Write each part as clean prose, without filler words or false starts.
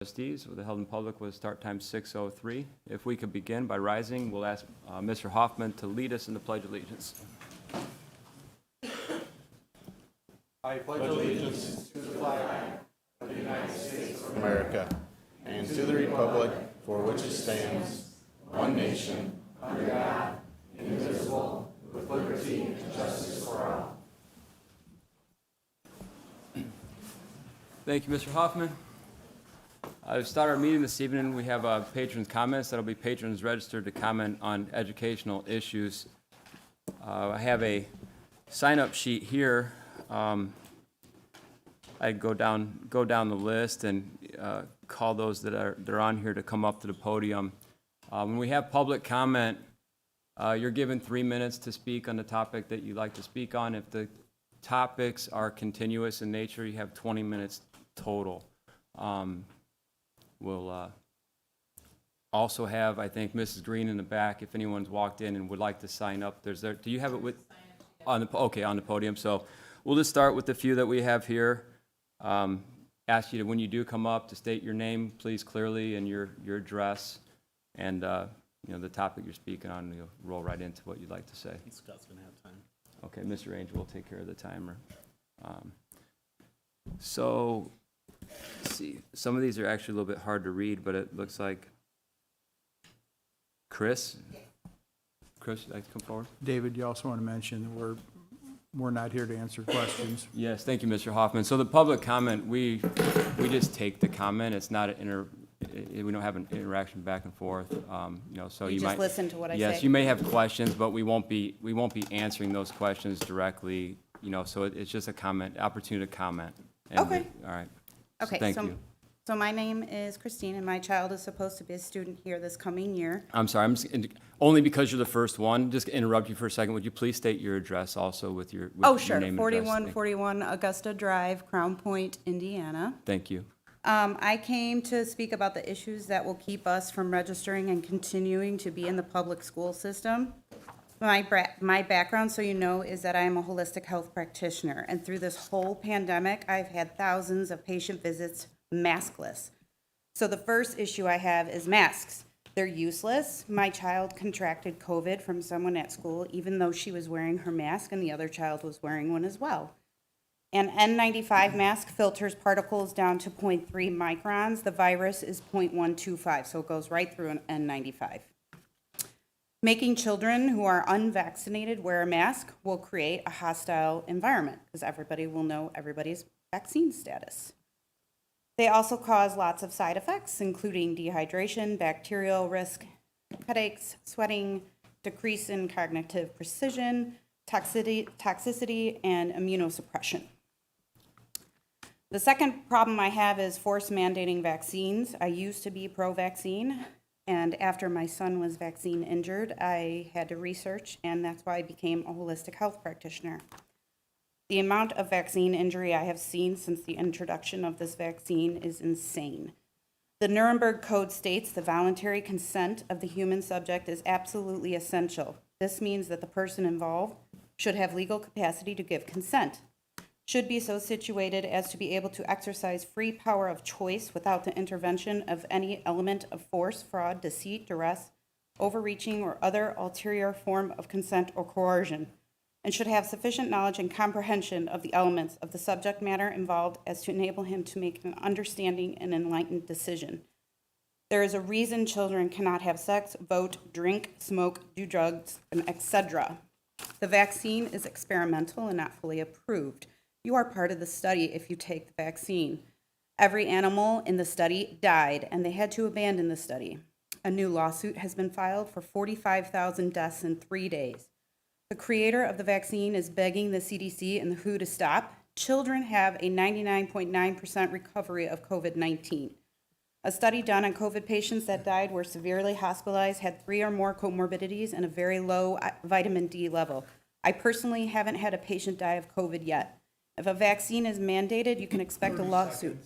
Trustees with the held in public with start time 6:03. If we could begin by rising, we'll ask Mr. Hoffman to lead us in the Pledge of Allegiance. I pledge allegiance to the flag of the United States of America and to the republic for which it stands, one nation, under God, indivisible, with liberty and justice for all. Thank you, Mr. Hoffman. To start our meeting this evening, we have patrons' comments. That'll be patrons registered to comment on educational issues. I have a sign-up sheet here. I'd go down the list and call those that are on here to come up to the podium. When we have public comment, you're given 3 minutes to speak on the topic that you'd like to speak on. If the topics are continuous in nature, you have 20 minutes total. We'll also have, I think, Mrs. Green in the back. If anyone's walked in and would like to sign up, do you have it with on the podium? So we'll just start with the few that we have here. Ask you to, when you do come up, to state your name, please, clearly, and your address, and the topic you're speaking on. And you'll roll right into what you'd like to say. Scott's gonna have time. Okay, Mr. Angel will take care of the timer. So, let's see. Some of these are actually a little bit hard to read, but it looks like Chris, you'd like to come forward? David, you also want to mention that we're not here to answer questions. Yes, thank you, Mr. Hoffman. So the public comment, we just take the comment. It's not we don't have an interaction back and forth. So You you just might listen to what I say? Yes, you may have questions, but we won't be answering those questions directly. So it's just a comment, opportunity to comment. And Okay. All right. Okay, Thank you. so my name is Christine, and my child is supposed to be a student here this coming year. I'm sorry, only because you're the first one, just interrupt you for a second. Would you please state your address also with your Oh, your sure, name and address? 4141 Augusta Drive, Crown Point, Indiana. Thank you. I came to speak about the issues that will keep us from registering and continuing to be in the public school system. My background, so you know, is that I am a holistic health practitioner, and through this whole pandemic, I've had thousands of patient visits maskless. So the first issue I have is masks. They're useless. My child contracted COVID from someone at school, even though she was wearing her mask and the other child was wearing one as well. An N95 mask filters particles down to 0.3 microns. The virus is 0.125, so it goes right through an N95. Making children who are unvaccinated wear a mask will create a hostile environment because everybody will know everybody's vaccine status. They also cause lots of side effects, including dehydration, bacterial risk, headaches, sweating, decrease in cognitive precision, toxicity, and immunosuppression. The second problem I have is force mandating vaccines. I used to be pro-vaccine, and after my son was vaccine injured, I had to research, and that's why I became a holistic health practitioner. The amount of vaccine injury I have seen since the introduction of this vaccine is insane. The Nuremberg Code states the voluntary consent of the human subject is absolutely essential. This means that the person involved should have legal capacity to give consent, should be so situated as to be able to exercise free power of choice without the intervention of any element of force, fraud, deceit, duress, overreaching, or other ulterior form of consent or coercion, and should have sufficient knowledge and comprehension of the elements of the subject matter involved as to enable him to make an understanding and enlightened decision. There is a reason children cannot have sex, vote, drink, smoke, do drugs, and etc. The vaccine is experimental and not fully approved. You are part of the study if you take the vaccine. Every animal in the study died, and they had to abandon the study. A new lawsuit has been filed for 45,000 deaths in 3 days. The creator of the vaccine is begging the CDC and the WHO to stop. Children have a 99.9% recovery of COVID-19. A study done on COVID patients that died were severely hospitalized, had 3 or more comorbidities, and a very low vitamin D level. I personally haven't had a patient die of COVID yet. If a vaccine is mandated, you can expect a lawsuit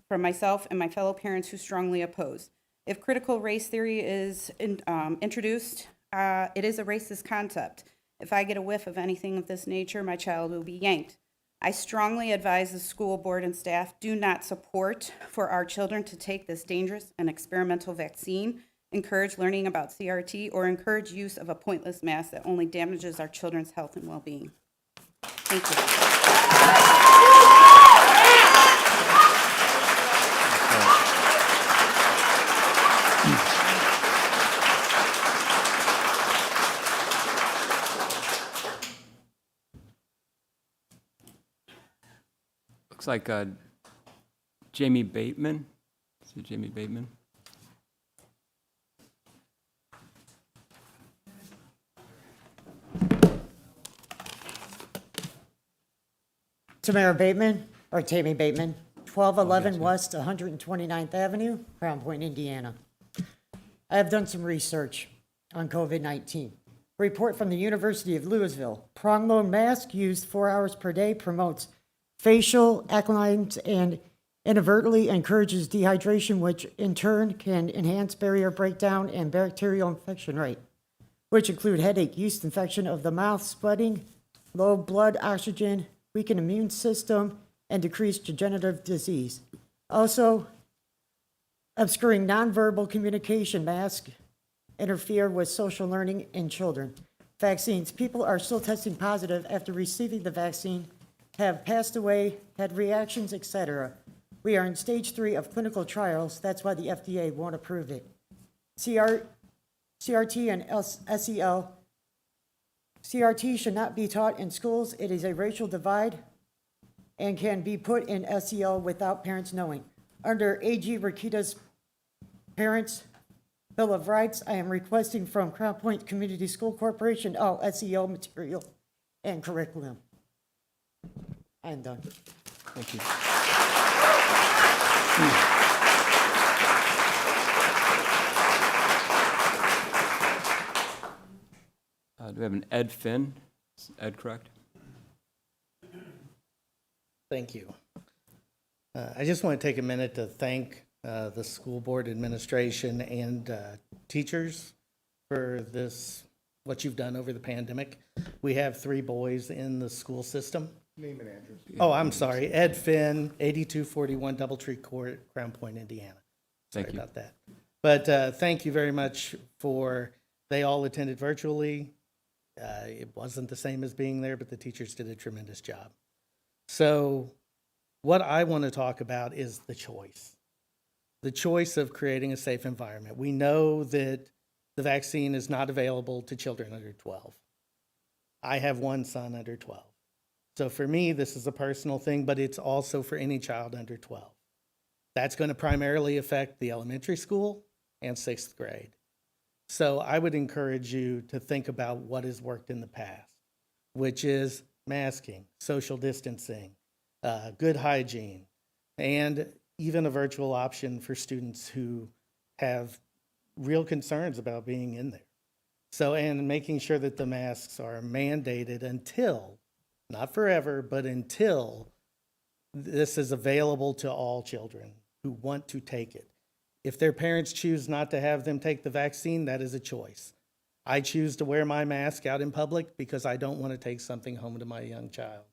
from myself and my fellow parents who strongly oppose. If critical race theory is introduced, it is a racist concept. If I get a whiff of anything of this nature, my child will be yanked. I strongly advise the school board and staff do not support for our children to take this dangerous and experimental vaccine, encourage learning about CRT, or encourage use of a pointless mask that only damages our children's health and well-being. Thank you. Looks like Jamie Bateman. Is it Jamie Bateman? Tamara Bateman, or Tammy Bateman, 1211 yes, West 129th Avenue, Crown Point, Indiana. I have done some research on COVID-19. Report from the University of Louisville. Prong-load mask used 4 hours per day promotes facial alkalines and inadvertently encourages dehydration, which in turn can enhance barrier breakdown and bacterial infection rate, which include headache, yeast infection of the mouth, sweating, low blood oxygen, weakened immune system, and decreased degenerative disease. Also, obscuring nonverbal communication masks interfere with social learning in children. Vaccines. People are still testing positive after receiving the vaccine, have passed away, had reactions, etc. We are in stage 3 of clinical trials. That's why the FDA won't approve it. CRT and SEL. CRT should not be taught in schools. It is a racial divide and can be put in SEL without parents knowing. Under AG Rakita's Parents' Bill of Rights, I am requesting from Crown Point Community School Corporation all SEL material and curriculum. I am done. Thank you. Do we have an Ed Finn? Is Ed correct? Thank you. I just want to take a minute to thank the school board administration and teachers for this, what you've done over the pandemic. We have 3 boys in the school system. Name and address. Oh, I'm sorry. Ed Finn, 8241 Doubletree Court, Crown Point, Indiana. Thank Sorry you. about that. But thank you very much for, they all attended virtually. It wasn't the same as being there, but the teachers did a tremendous job. So what I want to talk about is the choice of creating a safe environment. We know that the vaccine is not available to children under 12. I have one son under 12. So for me, this is a personal thing, but it's also for any child under 12. That's going to primarily affect the elementary school and 6th grade. So I would encourage you to think about what has worked in the past, which is masking, social distancing, good hygiene, and even a virtual option for students who have real concerns about being in there. So, and making sure that the masks are mandated until, not forever, but until this is available to all children who want to take it. If their parents choose not to have them take the vaccine, that is a choice. I choose to wear my mask out in public because I don't want to take something home to my young child.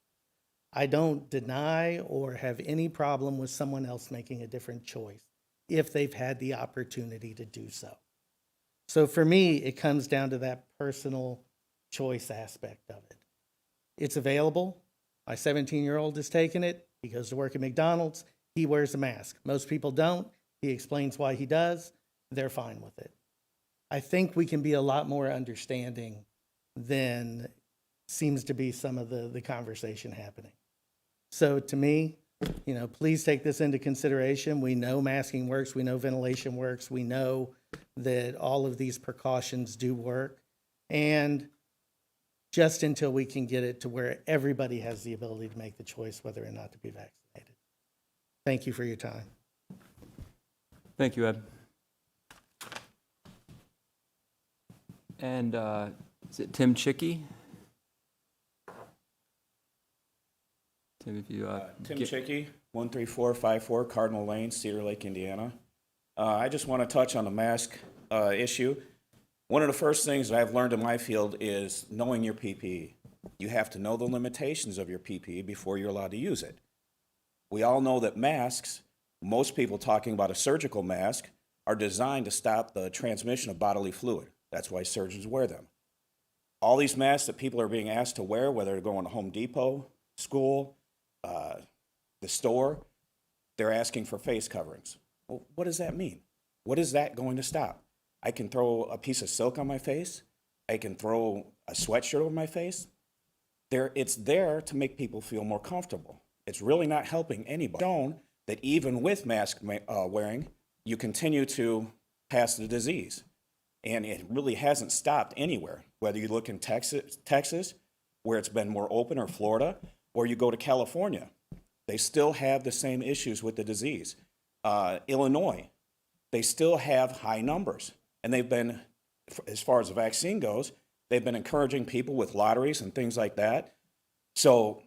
I don't deny or have any problem with someone else making a different choice if they've had the opportunity to do so. So for me, it comes down to that personal choice aspect of it. It's available. My 17-year-old has taken it. He goes to work at McDonald's. He wears a mask. Most people don't. He explains why he does. They're fine with it. I think we can be a lot more understanding than seems to be some of the conversation happening. So to me, please take this into consideration. We know masking works. We know ventilation works. We know that all of these precautions do work. And just until we can get it to where everybody has the ability to make the choice whether or not to be vaccinated. Thank you for your time. Thank you, Ed. And is it Tim Chicky? Tim, if you Tim Chicky, 13454 Cardinal Lane, Cedar Lake, Indiana. I just want to touch on the mask issue. One of the first things that I've learned in my field is knowing your PPE. You have to know the limitations of your PPE before you're allowed to use it. We all know that masks, most people talking about a surgical mask, are designed to stop the transmission of bodily fluid. That's why surgeons wear them. All these masks that people are being asked to wear, whether they're going to Home Depot, school, the store, they're asking for face coverings. Well, what does that mean? What is that going to stop? I can throw a piece of silk on my face. I can throw a sweatshirt over my face. It's there to make people feel more comfortable. It's really not helping anybody. Shown that even with mask wearing, you continue to pass the disease. And it really hasn't stopped anywhere. Whether you look in Texas, where it's been more open, or Florida, or you go to California, they still have the same issues with the disease. Illinois, they still have high numbers. And they've been, as far as the vaccine goes, they've been encouraging people with lotteries and things like that. So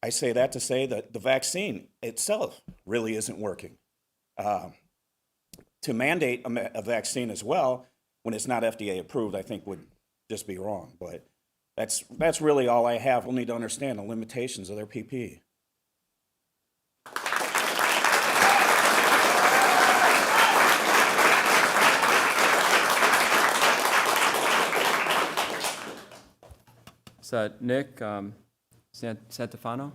I say that to say that the vaccine itself really isn't working. To mandate a vaccine as well, when it's not FDA approved, I think would just be wrong. But that's really all I have. We'll need to understand the limitations of their PPE. Is that Nick Santafano?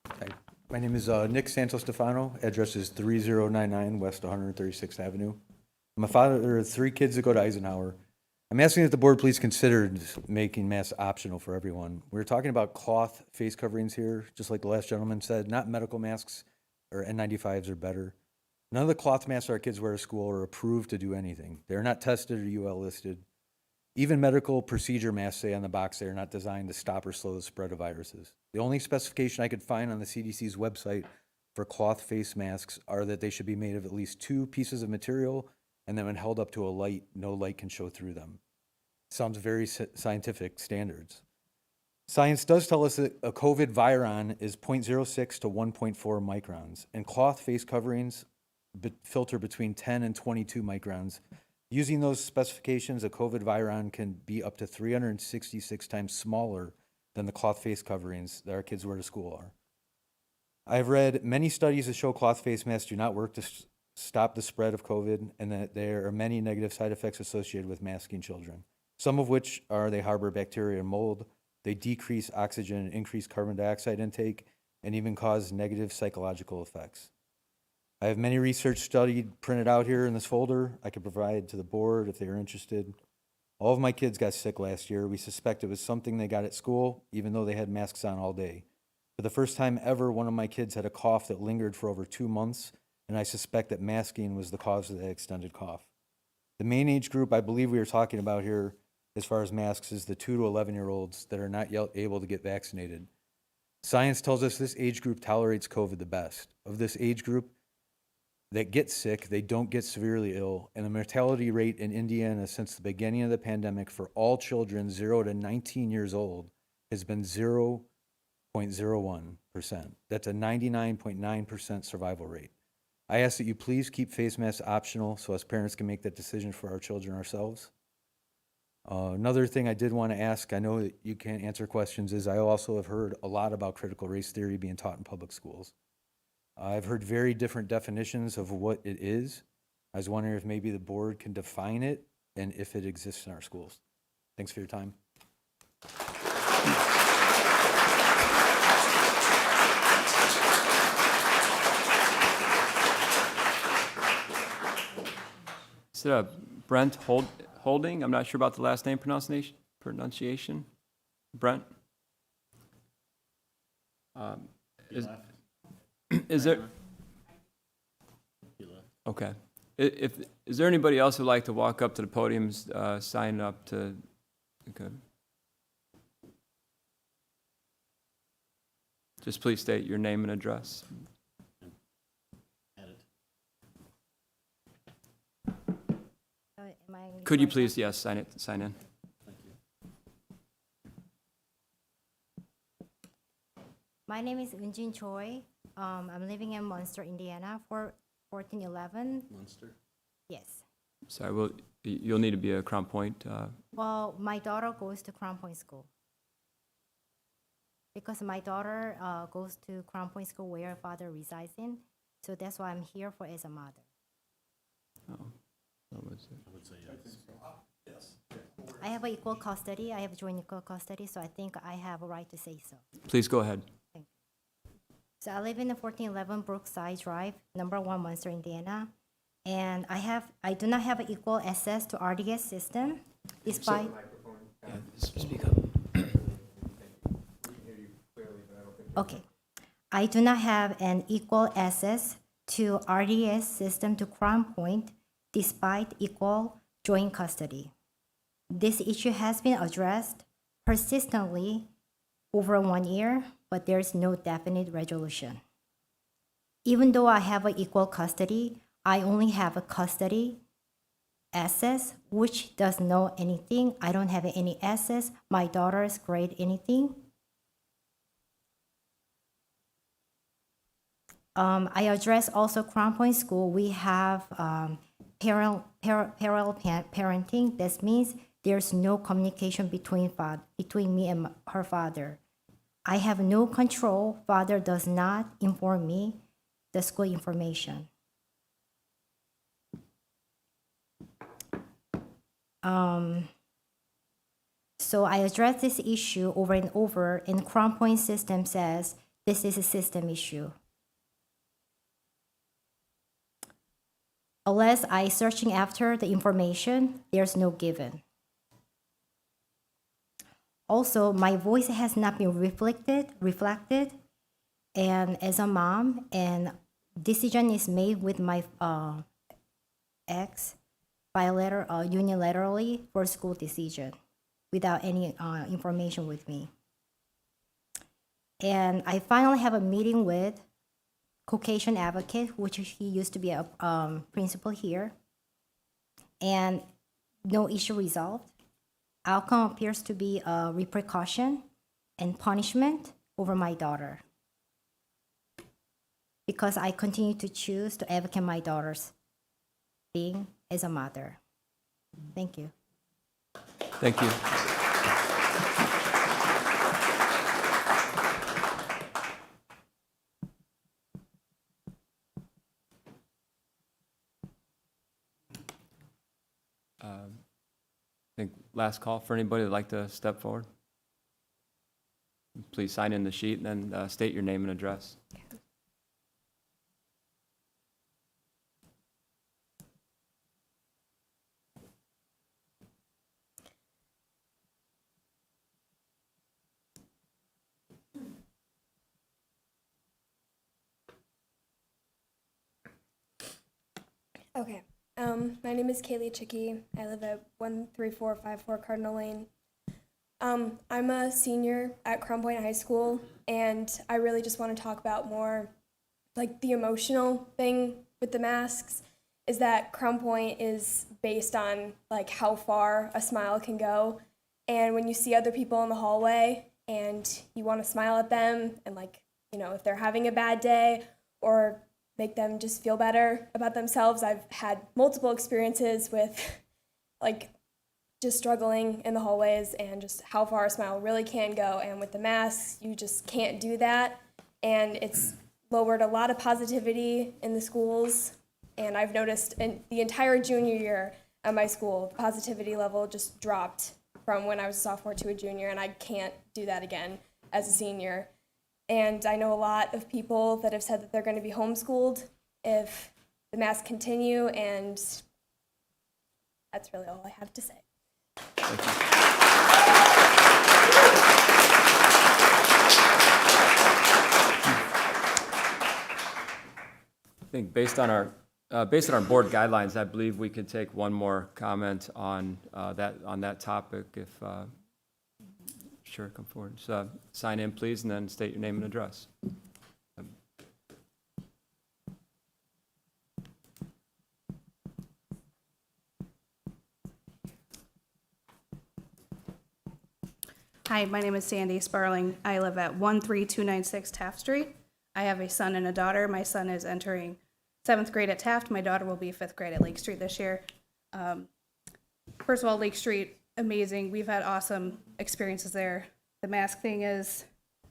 Hi, my name is Nick Santostefano. Address is 3099 West 136th Avenue. I'm a father of 3 kids that go to Eisenhower. I'm asking that the board please consider making masks optional for everyone. We're talking about cloth face coverings here, just like the last gentleman said, not medical masks or N95s are better. None of the cloth masks our kids wear to school are approved to do anything. They're not tested or UL listed. Even medical procedure masks say on the box they are not designed to stop or slow the spread of viruses. The only specification I could find on the CDC's website for cloth face masks are that they should be made of at least 2 pieces of material, and then when held up to a light, no light can show through them. Sounds very scientific standards. Science does tell us that a COVID viron is 0.06 to 1.4 microns, and cloth face coverings filter between 10 and 22 microns. Using those specifications, a COVID viron can be up to 366 times smaller than the cloth face coverings that our kids wear to school are. I've read many studies that show cloth face masks do not work to stop the spread of COVID, and that there are many negative side effects associated with masking children. Some of which are they harbor bacteria and mold, they decrease oxygen and increase carbon dioxide intake, and even cause negative psychological effects. I have many research studied printed out here in this folder I could provide to the board if they are interested. All of my kids got sick last year. We suspect it was something they got at school, even though they had masks on all day. For the first time ever, one of my kids had a cough that lingered for over 2 months, and I suspect that masking was the cause of that extended cough. The main age group I believe we are talking about here, as far as masks, is the 2 to 11-year-olds that are not yet able to get vaccinated. Science tells us this age group tolerates COVID the best. Of this age group that get sick, they don't get severely ill, and the mortality rate in Indiana since the beginning of the pandemic for all children 0 to 19 years old has been 0.01%. That's a 99.9% survival rate. I ask that you please keep face masks optional so us parents can make that decision for our children ourselves. Another thing I did want to ask, I know that you can't answer questions, is I also have heard a lot about critical race theory being taught in public schools. I've heard very different definitions of what it is. I was wondering if maybe the board can define it and if it exists in our schools. Thanks for your time. Is it Brent Holding? I'm not sure about the last name pronunciation. Brent? Is there? Okay. Is there anybody else who'd like to walk up to the podium, sign up to? Okay. Just please state your name and address. Could you please, yes, sign in. My name is Eunjin Choi. I'm living in Munster, Indiana. For 1411. Munster. Yes. Sorry, you'll need to be a Crown Point. Well, my daughter goes to Crown Point School. Because my daughter goes to Crown Point School where her father resides in, so that's why I'm here for as a mother. What was it? I would say yes. I have equal custody. I have joint equal custody, so I think I have a right to say so. Please go ahead. So I live in the 1411 Brookside Drive, number 1, Munster, Indiana. And I do not have equal access to RDS system, despite. Speak up. Okay. I do not have an equal access to RDS system to Crown Point, despite equal joint custody. This issue has been addressed persistently over 1 year, but there is no definite resolution. Even though I have an equal custody, I only have a custody access, which does know anything. I don't have any access. My daughter's grade anything. I address also Crown Point School. We have parallel parenting. This means there's no communication between me and her father. I have no control. Father does not inform me the school information. So I address this issue over and over, and Crown Point system says this is a system issue. Unless I searching after the information, there's no given. Also, my voice has not been reflected, and as a mom, and decision is made with my ex unilaterally for school decision without any information with me. And I finally have a meeting with Caucasian advocate, which he used to be a principal here, and no issue resolved. Outcome appears to be a repercussion and punishment over my daughter because I continue to choose to advocate my daughter's being as a mother. Thank you. Thank you. I think last call for anybody that'd like to step forward. Please sign in the sheet and then state your name and address. Okay. My name is Kaylee Chicky. I live at 13454 Cardinal Lane. I'm a senior at Crown Point High School, and I really just want to talk about more like the emotional thing with the masks is that Crown Point is based on like how far a smile can go. And when you see other people in the hallway and you want to smile at them and like, you know, if they're having a bad day or make them just feel better about themselves. I've had multiple experiences with like just struggling in the hallways and just how far a smile really can go. And with the masks, you just can't do that. And it's lowered a lot of positivity in the schools. And I've noticed in the entire junior year at my school, the positivity level just dropped from when I was a sophomore to a junior, and I can't do that again as a senior. And I know a lot of people that have said that they're going to be homeschooled if the masks continue, and that's really all I have to say. I think based on our board guidelines, I believe we could take one more comment on that topic if. Sure, come forward. So, sign in, please, and then state your name and address. Hi, my name is Sandy Sparling. I live at 13296 Taft Street. I have a son and a daughter. My son is entering 7th grade at Taft. My daughter will be 5th grade at Lake Street this year. First of all, Lake Street, amazing. We've had awesome experiences there. The mask thing is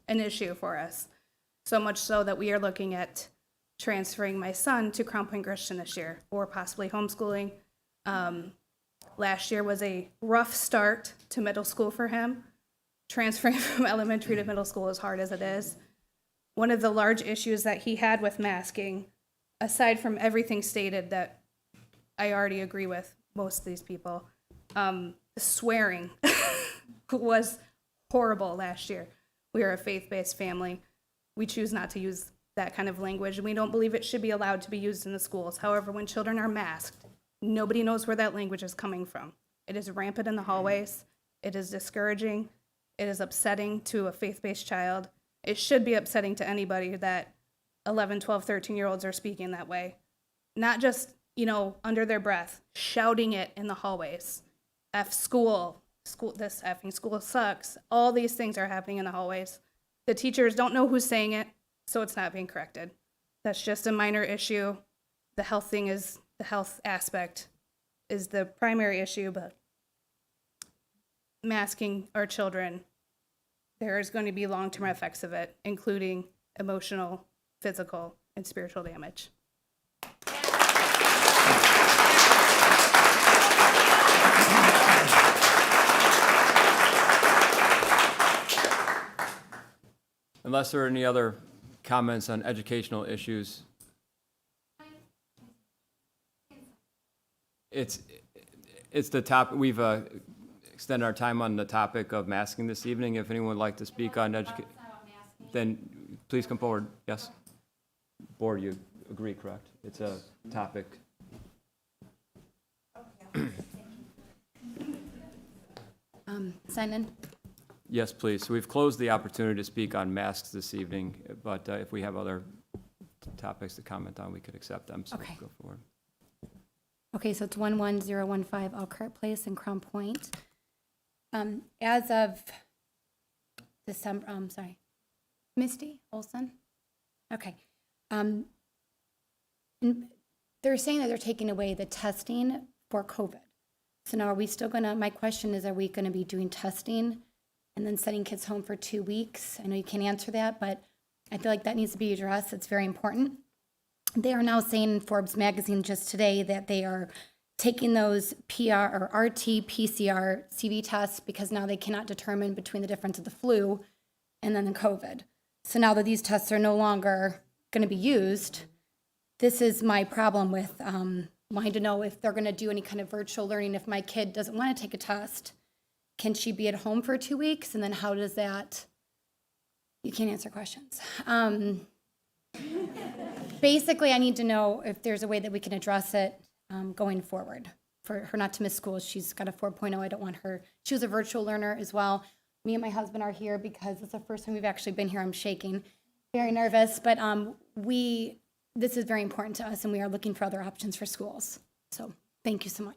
an issue for us, so much so that we are looking at transferring my son to Crown Point Christian this year, or possibly homeschooling. Last year was a rough start to middle school for him. Transferring from elementary to middle school, as hard as it is. One of the large issues that he had with masking, aside from everything stated that I already agree with most of these people, swearing was horrible last year. We are a faith-based family. We choose not to use that kind of language, and we don't believe it should be allowed to be used in the schools. However, when children are masked, nobody knows where that language is coming from. It is rampant in the hallways. It is discouraging. It is upsetting to a faith-based child. It should be upsetting to anybody that 11, 12, 13-year-olds are speaking that way. Not just, under their breath, shouting it in the hallways. F school, this effing school sucks. All these things are happening in the hallways. The teachers don't know who's saying it, so it's not being corrected. That's just a minor issue. The health aspect is the primary issue, but masking our children, there is going to be long-term effects of it, including emotional, physical, and spiritual damage. Unless there are any other comments on educational issues. It's the topic, we've extended our time on the topic of masking this evening. If anyone would like to speak on education, then please come forward. Yes? Board, you agree, correct? It's a topic. Simon? Yes, please. So we've closed the opportunity to speak on masks this evening, but if we have other topics to comment on, we could accept them, so Okay. go forward. Okay, so it's 11015 Elkhart Place in Crown Point. As of December, Misty Olson? Okay. And they're saying that they're taking away the testing for COVID. So now are we still my question is, are we gonna be doing testing and then sending kids home for 2 weeks? I know you can't answer that, but I feel like that needs to be addressed. It's very important. They are now saying in Forbes magazine just today that they are taking those PR or RT-PCR CV tests because now they cannot determine between the difference of the flu and then the COVID. So now that these tests are no longer going to be used, this is my problem with wanting to know if they're going to do any kind of virtual learning. If my kid doesn't want to take a test, can she be at home for 2 weeks? And then how does that, you can't answer questions. Basically, I need to know if there's a way that we can address it going forward for her not to miss school. She's got a 4.0. I don't want her. She was a virtual learner as well. Me and my husband are here because it's the first time we've actually been here. I'm shaking, very nervous, but this is very important to us, and we are looking for other options for schools. So thank you so much.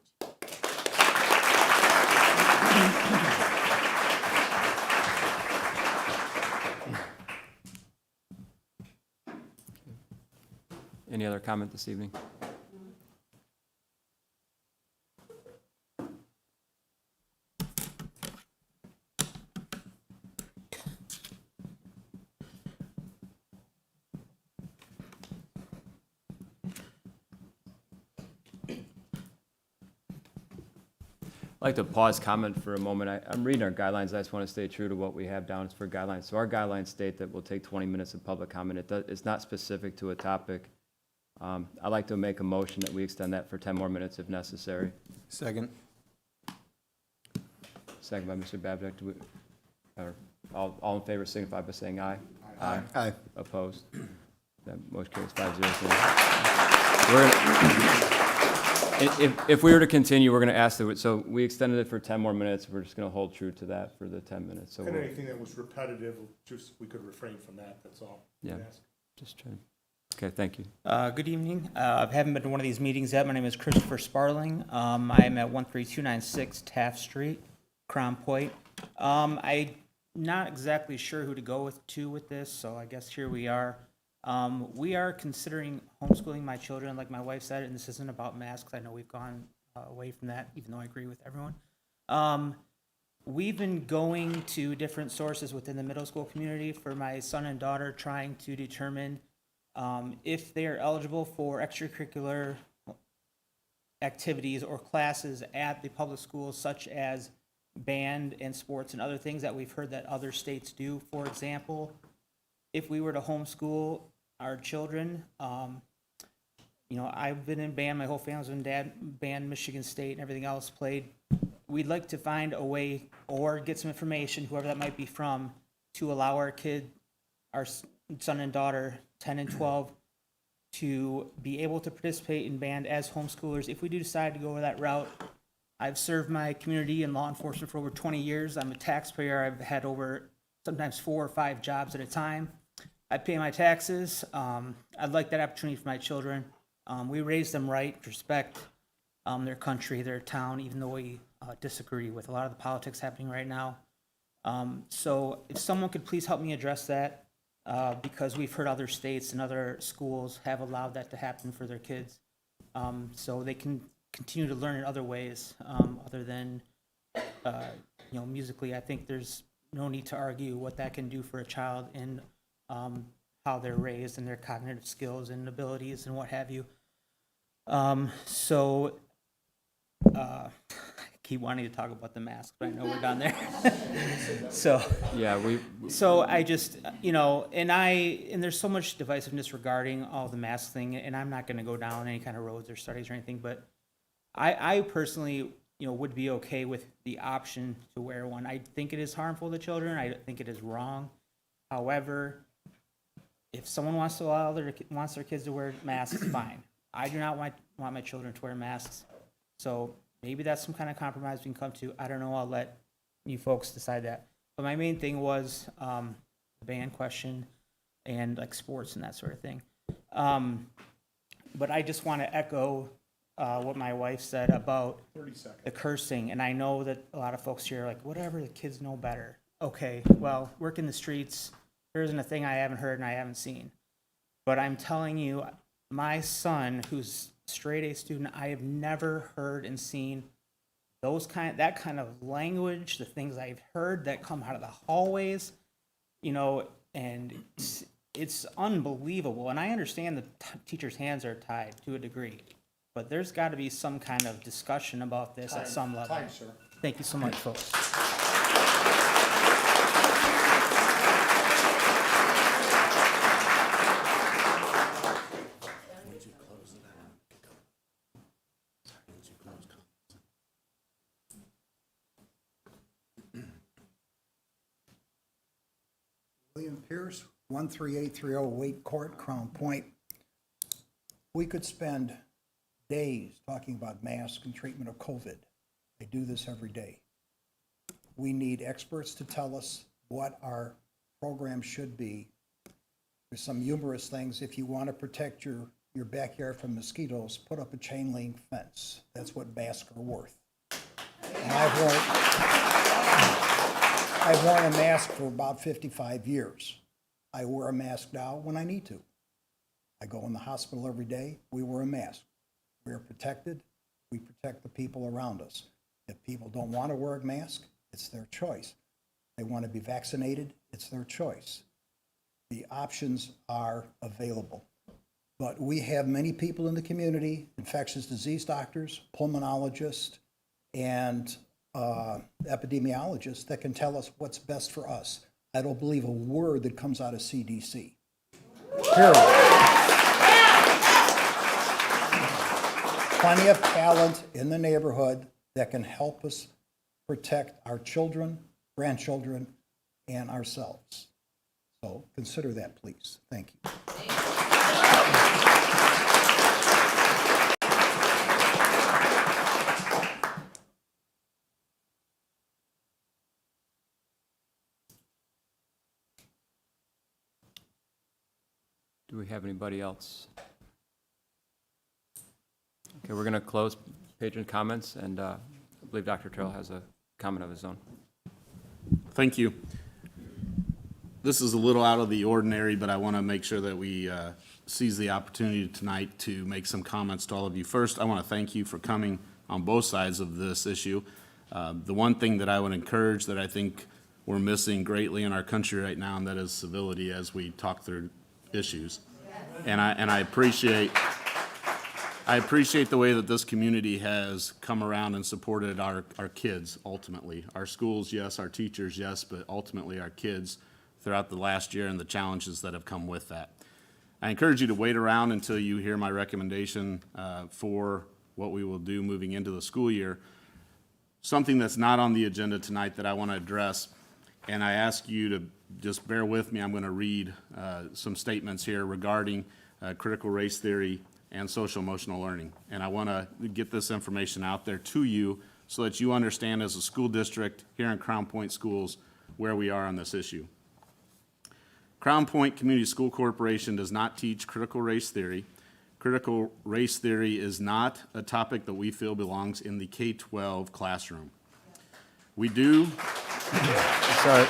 Any other comment this evening? I'd like to pause comment for a moment. I'm reading our guidelines. I just want to stay true to what we have down for guidelines. So our guidelines state that we'll take 20 minutes of public comment. It's not specific to a topic. I'd like to make a motion that we extend that for 10 more minutes if necessary. Second. Second by Mr. Babcock. All in favor signify by saying aye. Aye. Aye. Opposed? That motion carries 5-0. We're gonna, if we were to continue, we're going to ask that, so we extended it for 10 more minutes. We're just going to hold true to that for the 10 minutes. So And anything that was repetitive, we could refrain from that, that's all. Yeah. Just trying. Okay, thank you. Good evening. I haven't been to one of these meetings yet. My name is Christopher Sparling. I am at 13296 Taft Street, Crown Point. I'm not exactly sure who to go with this, so I guess here we are. We are considering homeschooling my children, like my wife said, and this isn't about masks. I know we've gone away from that, even though I agree with everyone. We've been going to different sources within the middle school community for my son and daughter, trying to determine if they are eligible for extracurricular activities or classes at the public schools, such as band and sports and other things that we've heard that other states do. For example, if we were to homeschool our children, I've been in band, my whole family's been band, Michigan State and everything else played. We'd like to find a way or get some information, whoever that might be from, to allow our son and daughter, 10 and 12, to be able to participate in band as homeschoolers. If we do decide to go that route, I've served my community in law enforcement for over 20 years. I'm a taxpayer. I've had over sometimes 4 or 5 jobs at a time. I pay my taxes. I'd like that opportunity for my children. We raise them right, respect their country, their town, even though we disagree with a lot of the politics happening right now. So if someone could please help me address that, because we've heard other states and other schools have allowed that to happen for their kids. So they can continue to learn in other ways, other than, musically. I think there's no need to argue what that can do for a child and how they're raised and their cognitive skills and abilities and what have you. I keep wanting to talk about the masks, but I know we're done there. Yeah, So I just, and there's so much divisiveness regarding all the mask thing, and I'm not gonna go down any kind of roads or studies or anything, but I personally, would be okay with the option to wear one. I think it is harmful to children. I think it is wrong. However, if someone wants their kids to wear masks, fine. I do not want my children to wear masks. So maybe that's some kind of compromise we can come to. I don't know. I'll let you folks decide that. But my main thing was the band question and like sports and that sort of thing. But I just want to echo what my wife said about the cursing. And I know that a lot of folks here are like, whatever, the kids know better. Okay, well, work in the streets. There isn't a thing I haven't heard and I haven't seen. But I'm telling you, my son, who's straight A student, I have never heard and seen that kind of language, the things I've heard that come out of the hallways, and it's unbelievable. And I understand the teachers' hands are tied to a degree, but there's got to be some kind of discussion about this at some level. Time, sir. Thank you so much, folks. William Pierce, 13830 Wake Court, Crown Point. We could spend days talking about masks and treatment of COVID. I do this every day. We need experts to tell us what our program should be. There's some humorous things. If you want to protect your backyard from mosquitoes, put up a chain link fence. That's what masks are worth. And I've worn a mask for about 55 years. I wear a mask now when I need to. I go in the hospital every day. We wear a mask. We are protected. We protect the people around us. If people don't want to wear a mask, it's their choice. They want to be vaccinated, it's their choice. The options are available. But we have many people in the community, infectious disease doctors, pulmonologists, and epidemiologists that can tell us what's best for us. I don't believe a word that comes out of CDC. Period. Plenty of talent in the neighborhood that can help us protect our children, grandchildren, and ourselves. So consider that, please. Thank you. Do we have anybody else? Okay, we're going to close patron comments, and I believe Dr. Terrell has a comment of his own. Thank you. This is a little out of the ordinary, but I want to make sure that we seize the opportunity tonight to make some comments to all of you. First, I want to thank you for coming on both sides of this issue. The one thing that I would encourage that I think we're missing greatly in our country right now, and that is civility as we talk through issues. And I appreciate the way that this community has come around and supported our kids ultimately. Our schools, yes, our teachers, yes, but ultimately our kids throughout the last year and the challenges that have come with that. I encourage you to wait around until you hear my recommendation for what we will do moving into the school year. Something that's not on the agenda tonight that I want to address, and I ask you to just bear with me. I'm going to read some statements here regarding critical race theory and social emotional learning. And I want to get this information out there to you so that you understand as a school district here in Crown Point Schools where we are on this issue. Crown Point Community School Corporation does not teach critical race theory. Critical race theory is not a topic that we feel belongs in the K-12 classroom. We do. Sorry.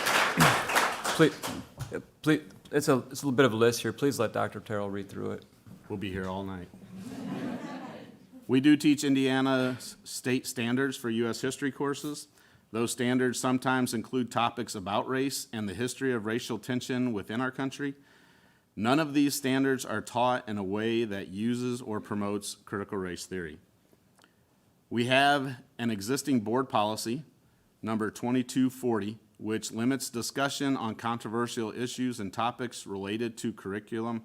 Please, it's a little bit of a list here. Please let Dr. Terrell read through it. We'll be here all night. We do teach Indiana state standards for U.S. history courses. Those standards sometimes include topics about race and the history of racial tension within our country. None of these standards are taught in a way that uses or promotes critical race theory. We have an existing board policy, number 2240, which limits discussion on controversial issues and topics related to curriculum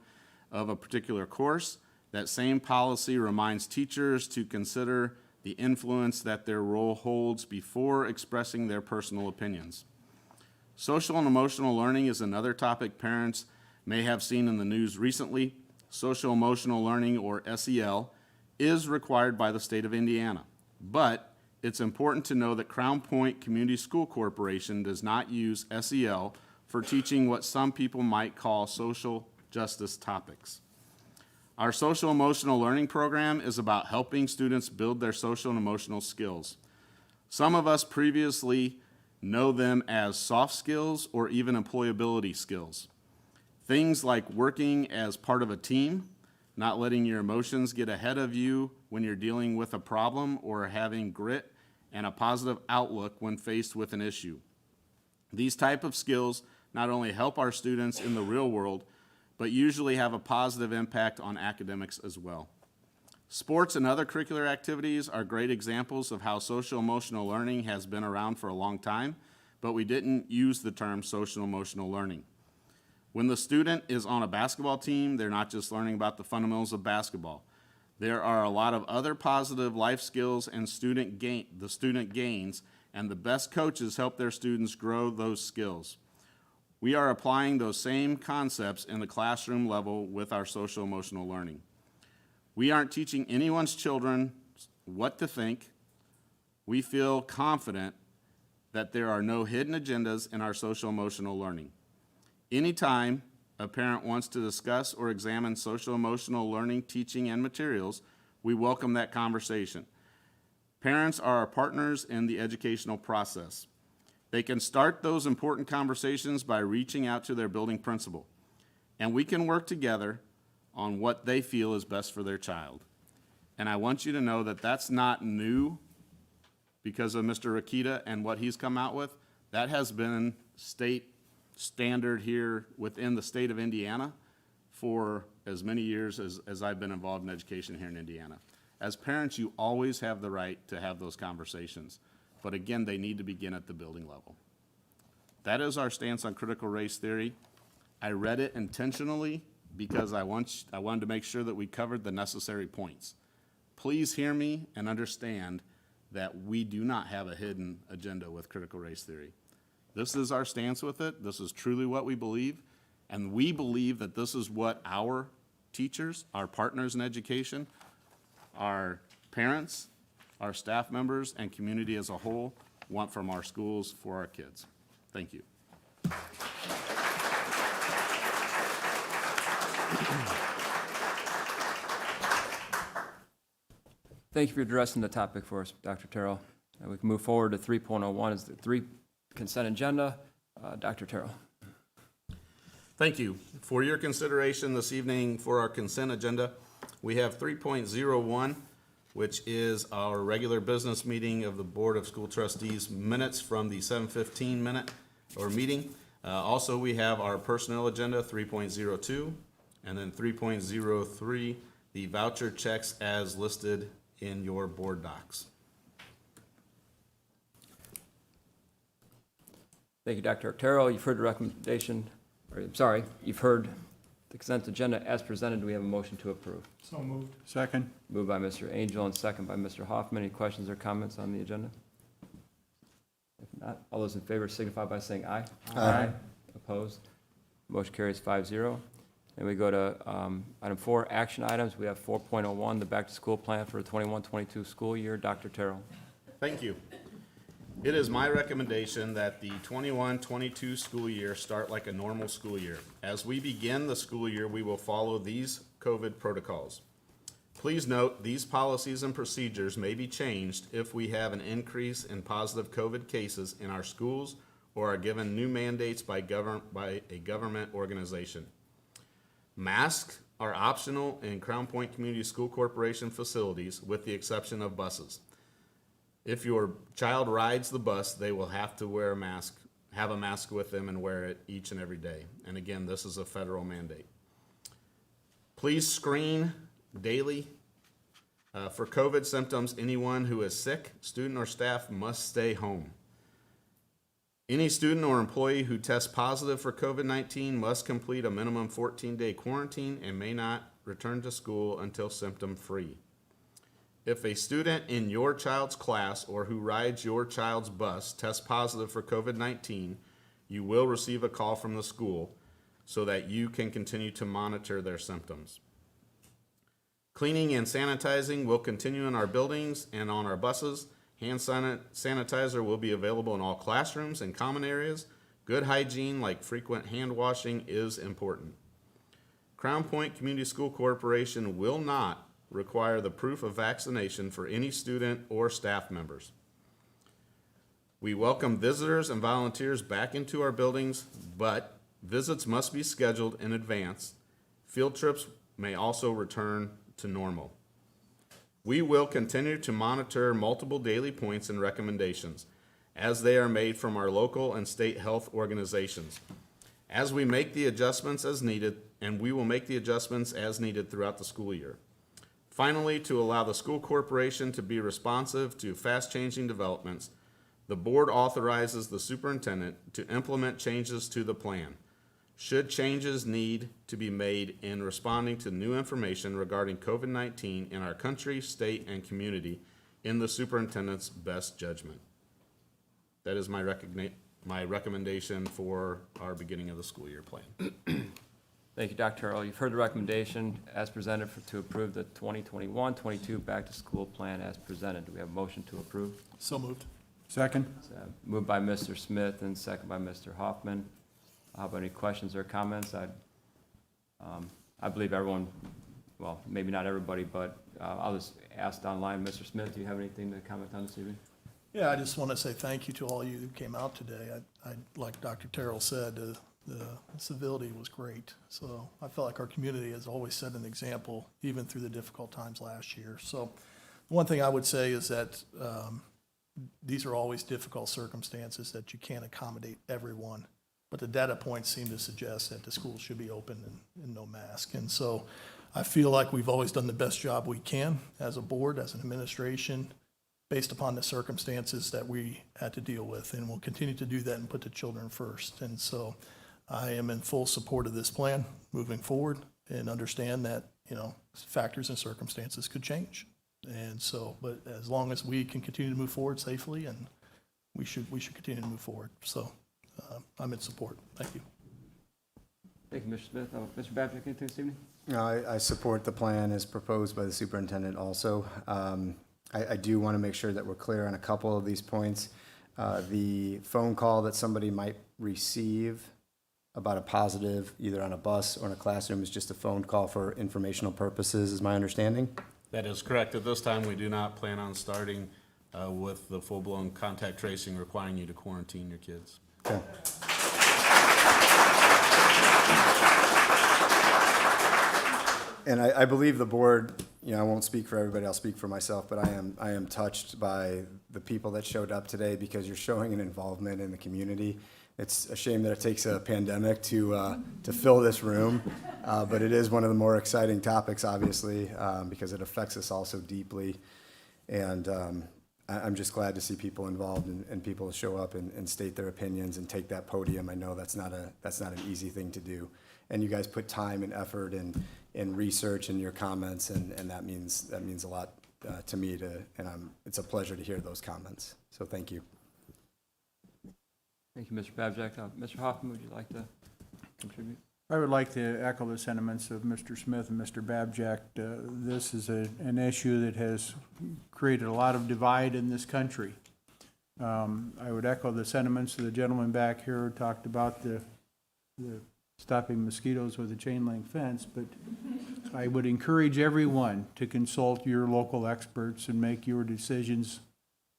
of a particular course. That same policy reminds teachers to consider the influence that their role holds before expressing their personal opinions. Social and emotional learning is another topic parents may have seen in the news recently. Social emotional learning, or SEL, is required by the state of Indiana, but it's important to know that Crown Point Community School Corporation does not use SEL for teaching what some people might call social justice topics. Our social emotional learning program is about helping students build their social and emotional skills. Some of us previously know them as soft skills or even employability skills. Things like working as part of a team, not letting your emotions get ahead of you when you're dealing with a problem, or having grit and a positive outlook when faced with an issue. These type of skills not only help our students in the real world, but usually have a positive impact on academics as well. Sports and other curricular activities are great examples of how social emotional learning has been around for a long time, but we didn't use the term social emotional learning. When the student is on a basketball team, they're not just learning about the fundamentals of basketball. There are a lot of other positive life skills and the student gains, and the best coaches help their students grow those skills. We are applying those same concepts in the classroom level with our social emotional learning. We aren't teaching anyone's children what to think. We feel confident that there are no hidden agendas in our social emotional learning. Anytime a parent wants to discuss or examine social emotional learning, teaching, and materials, we welcome that conversation. Parents are our partners in the educational process. They can start those important conversations by reaching out to their building principal, and we can work together on what they feel is best for their child. And I want you to know that that's not new because of Mr. Rakita and what he's come out with. That has been state standard here within the state of Indiana for as many years as I've been involved in education here in Indiana. As parents, you always have the right to have those conversations. But again, they need to begin at the building level. That is our stance on critical race theory. I read it intentionally because I wanted to make sure that we covered the necessary points. Please hear me and understand that we do not have a hidden agenda with critical race theory. This is our stance with it. This is truly what we believe. And we believe that this is what our teachers, our partners in education, our parents, our staff members, and community as a whole want from our schools for our kids. Thank you. Thank you for addressing the topic for us, Dr. Terrell. And we can move forward to 3.01 is the consent agenda. Dr. Terrell. Thank you. For your consideration this evening for our consent agenda, we have 3.01, which is our regular business meeting of the Board of School Trustees minutes from the 7:15 meeting. Also, we have our personnel agenda, 3.02, and then 3.03, the voucher checks as listed in your board docs. Thank you, Dr. Artero. You've heard the recommendation, or I'm sorry, you've heard the consent agenda as presented. Do we have a motion to approve? So moved. Second? Moved by Mr. Angel and second by Mr. Hoffman. Any questions or comments on the agenda? If not, all those in favor signify by saying aye. Aye. Opposed? Motion carries 5-0. And we go to item 4, action items. We have 4.01, the back-to-school plan for the 21-22 school year. Dr. Terrell. Thank you. It is my recommendation that the 21-22 school year start like a normal school year. As we begin the school year, we will follow these COVID protocols. Please note, these policies and procedures may be changed if we have an increase in positive COVID cases in our schools or are given new mandates by a government organization. Masks are optional in Crown Point Community School Corporation facilities with the exception of buses. If your child rides the bus, they will have to wear a mask, have a mask with them and wear it each and every day. And again, this is a federal mandate. Please screen daily for COVID symptoms. Anyone who is sick, student or staff, must stay home. Any student or employee who tests positive for COVID-19 must complete a minimum 14-day quarantine and may not return to school until symptom-free. If a student in your child's class or who rides your child's bus tests positive for COVID-19, you will receive a call from the school so that you can continue to monitor their symptoms. Cleaning and sanitizing will continue in our buildings and on our buses. Hand sanitizer will be available in all classrooms and common areas. Good hygiene, like frequent hand washing, is important. Crown Point Community School Corporation will not require the proof of vaccination for any student or staff members. We welcome visitors and volunteers back into our buildings, but visits must be scheduled in advance. Field trips may also return to normal. We will continue to monitor multiple daily points and recommendations as they are made from our local and state health organizations. As we make the adjustments as needed, and we will make the adjustments as needed throughout the school year. Finally, to allow the school corporation to be responsive to fast-changing developments, the board authorizes the superintendent to implement changes to the plan. Should changes need to be made in responding to new information regarding COVID-19 in our country, state, and community in the superintendent's best judgment. That is my recommendation for our beginning of the school year plan. Thank you, Dr. Earl. You've heard the recommendation as presented to approve the 2021-22 back-to-school plan as presented. Do we have a motion to approve? So moved. Second? Moved by Mr. Smith and second by Mr. Hoffman. How about any questions or comments? I believe everyone, well, maybe not everybody, but I'll just ask online. Mr. Smith, do you have anything to comment on this evening? Yeah, I just want to say thank you to all you who came out today. I like Dr. Terrell said, the civility was great. So I felt like our community has always set an example, even through the difficult times last year. So one thing I would say is that these are always difficult circumstances that you can't accommodate everyone. But the data points seem to suggest that the schools should be open and no mask. And so I feel like we've always done the best job we can as a board, as an administration, based upon the circumstances that we had to deal with. And we'll continue to do that and put the children first. And so I am in full support of this plan moving forward and understand that, you know, factors and circumstances could change. And so, but as long as we can continue to move forward safely, and we should continue to move forward. So I'm in support. Thank you. Thank you, Mr. Smith. Mr. Babchick, anything this evening? I support the plan as proposed by the superintendent also. I do want to make sure that we're clear on a couple of these points. The phone call that somebody might receive about a positive, either on a bus or in a classroom, is just a phone call for informational purposes, is my understanding? That is correct. At this time, we do not plan on starting with the full-blown contact tracing requiring you to quarantine your kids. Okay. And I believe the board, I won't speak for everybody, I'll speak for myself, but I am touched by the people that showed up today because you're showing an involvement in the community. It's a shame that it takes a pandemic to fill this room, but it is one of the more exciting topics, obviously, because it affects us all so deeply. And I'm just glad to see people involved and people show up and state their opinions and take that podium. I know that's not an easy thing to do. And you guys put time and effort in research and your comments, and that means a lot to me. It's a pleasure to hear those comments. So thank you. Thank you, Mr. Babjack. Mr. Hoffman, would you like to contribute? I would like to echo the sentiments of Mr. Smith and Mr. Babjack. This is an issue that has created a lot of divide in this country. I would echo the sentiments of the gentleman back here who talked about the stopping mosquitoes with a chain link fence, but I would encourage everyone to consult your local experts and make your decisions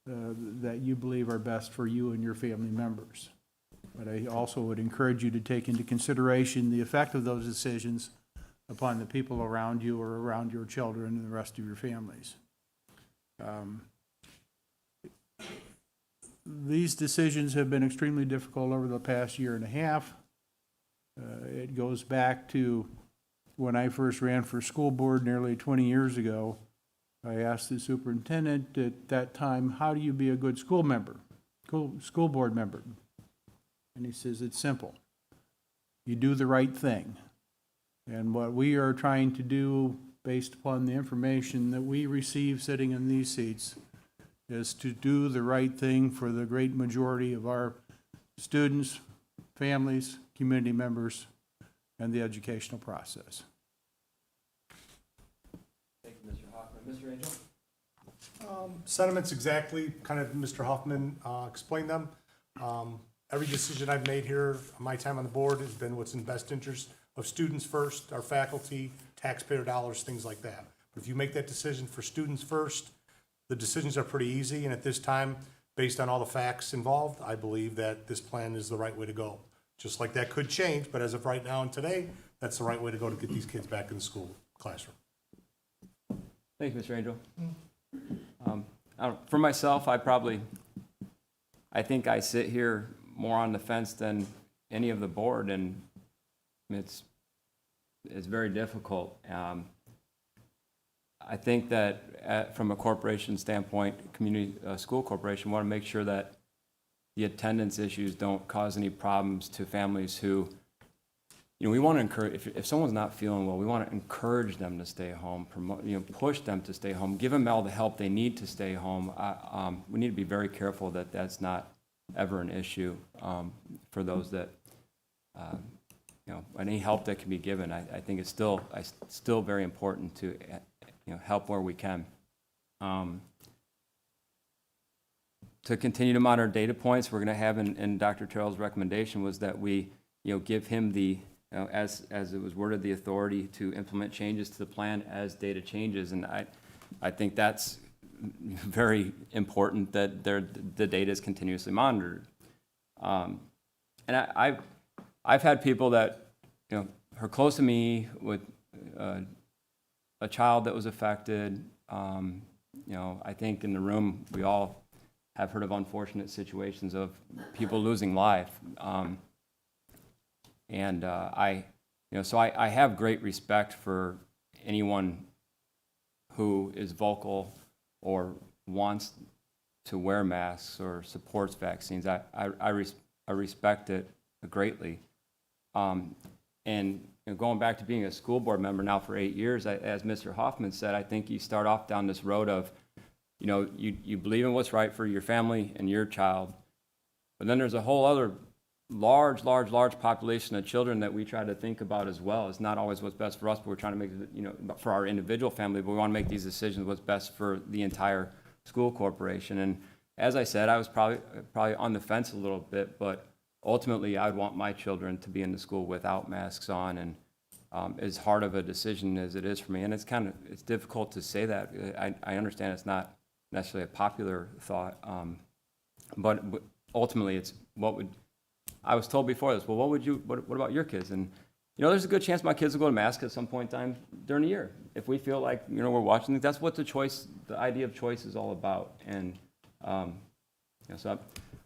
that you believe are best for you and your family members. But I also would encourage you to take into consideration the effect of those decisions upon the people around you or around your children and the rest of your families. These decisions have been extremely difficult over the past year and a half. It goes back to when I first ran for school board nearly 20 years ago. I asked the superintendent at that time, how do you be a good school board member? And he says, it's simple. You do the right thing. And what we are trying to do, based upon the information that we receive sitting in these seats, is to do the right thing for the great majority of our students, families, community members, and the educational process. Thank you, Mr. Hoffman. Mr. Angel? Sentiments exactly, kind of Mr. Hoffman explained them. Every decision I've made here, my time on the board, has been what's in the best interest of students first, our faculty, taxpayer dollars, things like that. But if you make that decision for students first, the decisions are pretty easy, and at this time, based on all the facts involved, I believe that this plan is the right way to go. Just like that could change, but as of right now and today, that's the right way to go to get these kids back in the school classroom. Thank you, Mr. Angel. For myself, I think I sit here more on the fence than any of the board, and it's very difficult. I think that from a corporation standpoint, community school corporation, want to make sure that the attendance issues don't cause any problems to families who, we want to encourage, if someone's not feeling well, we want to encourage them to stay home, push them to stay home, give them all the help they need to stay home. We need to be very careful that that's not ever an issue for those that, any help that can be given. I think it's still very important to, help where we can. To continue to monitor data points, we're going to have in Dr. Terrell's recommendation was that we, give him the, as it was worded, the authority to implement changes to the plan as data changes. And I think that's very important that the data is continuously monitored. And I've had people that, are close to me with a child that was affected. I think in the room we all have heard of unfortunate situations of people losing life. So I have great respect for anyone who is vocal or wants to wear masks or supports vaccines. I respect it greatly. Going back to being a school board member now for 8 years, as Mr. Hoffman said, I think you start off down this road of, you believe in what's right for your family and your child, but then there's a whole other large population of children that we try to think about as well. It's not always what's best for us, but we're trying to make, for our individual family, but we want to make these decisions what's best for the entire school corporation. And as I said, I was probably on the fence a little bit, but ultimately I'd want my children to be in the school without masks on, and as hard of a decision as it is for me, and it's difficult to say that. I understand it's not necessarily a popular thought, but ultimately it's I was told before this, well, what about your kids? And there's a good chance my kids will go to mask at some point in time during the year. If we feel like, we're watching, that's what the idea of choice is all about. And, so a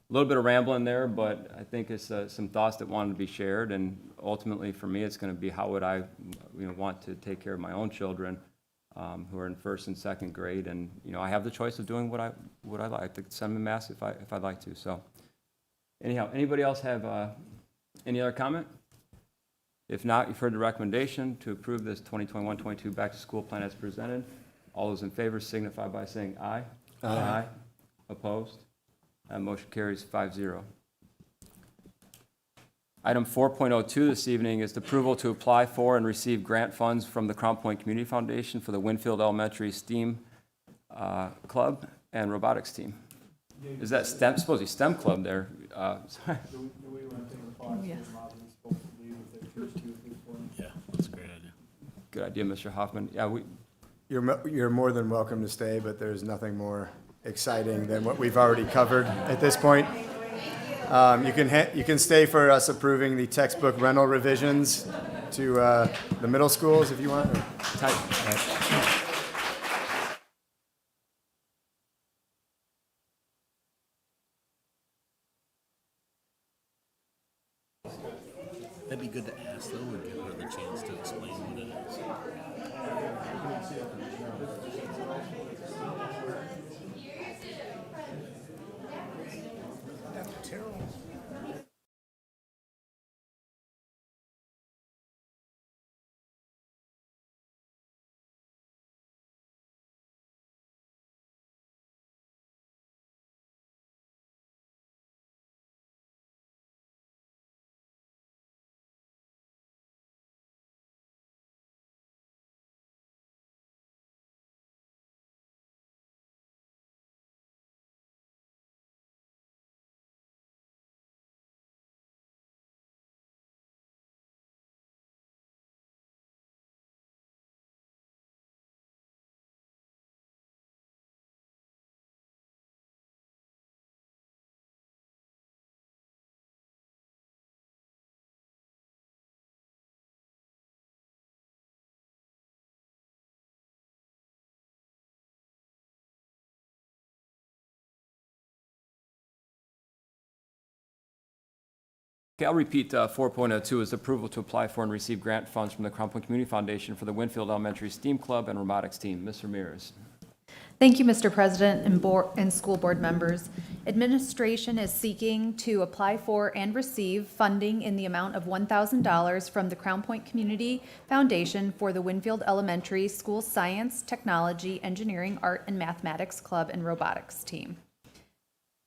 little bit of rambling there, but I think it's some thoughts that wanted to be shared. And ultimately, for me, it's going to be how would I, want to take care of my own children who are in first and second grade. And, I have the choice of doing what I like, to send them a mask if I'd like to. So anyhow, anybody else have any other comment? If not, you've heard the recommendation to approve this 2021-22 back-to-school plan as presented. All those in favor signify by saying aye. Aye. Opposed? That motion carries 5-0. Item 4.02 this evening is the approval to apply for and receive grant funds from the Crown Point Community Foundation for the Winfield Elementary STEAM Club and Robotics Team. Is that STEM, supposed to be STEM Club there? Sorry. Yeah, that's a great idea. Good idea, Mr. Hoffman. Yeah, You're more than welcome to stay, but there's nothing more exciting than what we've already covered at this point. You can stay for us approving the textbook rental revisions to the middle schools if you want. That'd be good to ask, though, and give her the chance to explain what it is. Okay, I'll repeat 4.02 is approval to apply for and receive grant funds from the Crown Point Community Foundation for the Winfield Elementary STEAM Club and Robotics Team. Ms. Ramirez. Thank you, Mr. President and school board members. Administration is seeking to apply for and receive funding in the amount of $1,000 from the Crown Point Community Foundation for the Winfield Elementary School Science, Technology, Engineering, Art, and Mathematics Club and Robotics Team.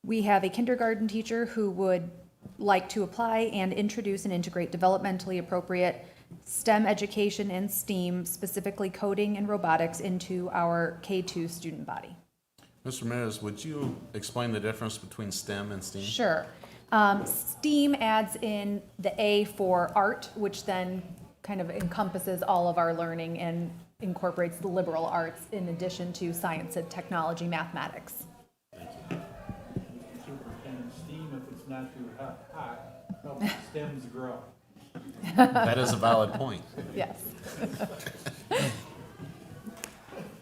We have a kindergarten teacher who would like to apply and introduce and integrate developmentally appropriate STEM education and STEAM, specifically coding and robotics, into our K-2 student body. Mr. Ramirez, would you explain the difference between STEM and STEAM? Sure. STEAM adds in the A for art, which then kind of encompasses all of our learning and incorporates the liberal arts in addition to science and technology, mathematics. STEAM, if it's not too hot, helps stems grow. That is a valid point. Yes.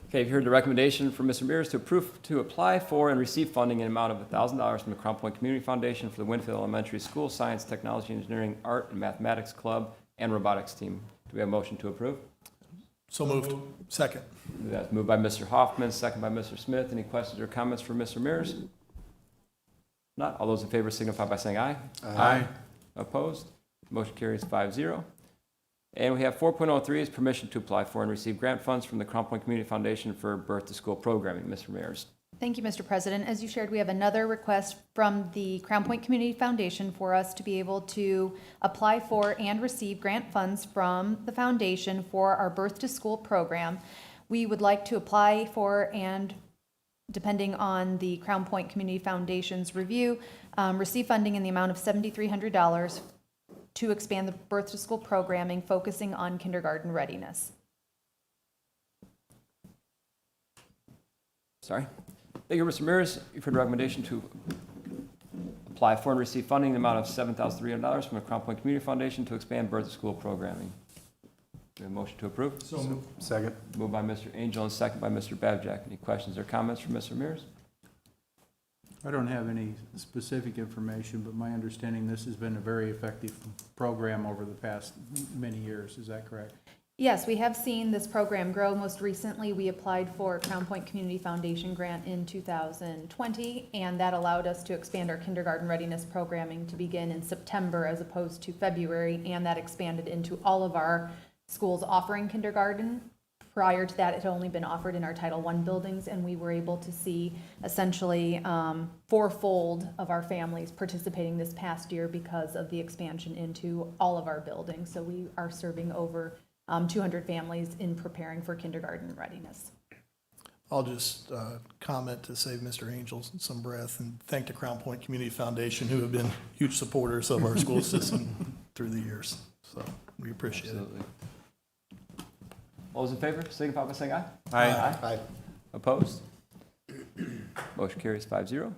Okay, you've heard the recommendation from Mr. Ramirez to approve to apply for and receive funding in an amount of $1,000 from the Crown Point Community Foundation for the Winfield Elementary School Science, Technology, Engineering, Art, and Mathematics Club and Robotics Team. Do we have a motion to approve? So moved. Second. That's moved by Mr. Hoffman, second by Mr. Smith. Any questions or comments for Mr. Ramirez? Not. All those in favor signify by saying aye. Aye. Opposed? Motion carries 5-0. And we have 4.03 is permission to apply for and receive grant funds from the Crown Point Community Foundation for Birth to School programming. Mr. Ramirez. Thank you, Mr. President. As you shared, we have another request from the Crown Point Community Foundation for us to be able to apply for and receive grant funds from the foundation for our Birth to School program. We would like to apply for and, depending on the Crown Point Community Foundation's review, receive funding in the amount of $7,300 to expand the Birth to School programming, focusing on kindergarten readiness. Sorry. Thank you, Mr. Ramirez. You've heard the recommendation to apply for and receive funding in the amount of $7,300 from the Crown Point Community Foundation to expand birth to school programming. Do we have a motion to approve? So moved. Second. Moved by Mr. Angel and second by Mr. Babjack. Any questions or comments from Mr. Mears? I don't have any specific information, but my understanding this has been a very effective program over the past many years. Is that correct? Yes, we have seen this program grow. Most recently, we applied for a Crown Point Community Foundation grant in 2020, and that allowed us to expand our kindergarten readiness programming to begin in September as opposed to February, and that expanded into all of our schools offering kindergarten. Prior to that, it had only been offered in our Title I buildings, and we were able to see essentially fourfold of our families participating this past year because of the expansion into all of our buildings. So we are serving over 200 families in preparing for kindergarten readiness. I'll just comment to save Mr. Angel some breath and thank the Crown Point Community Foundation, who have been huge supporters of our school system through the years. So we appreciate it. All those in favor, signify by saying aye. Aye. Opposed? Motion carries 5-0.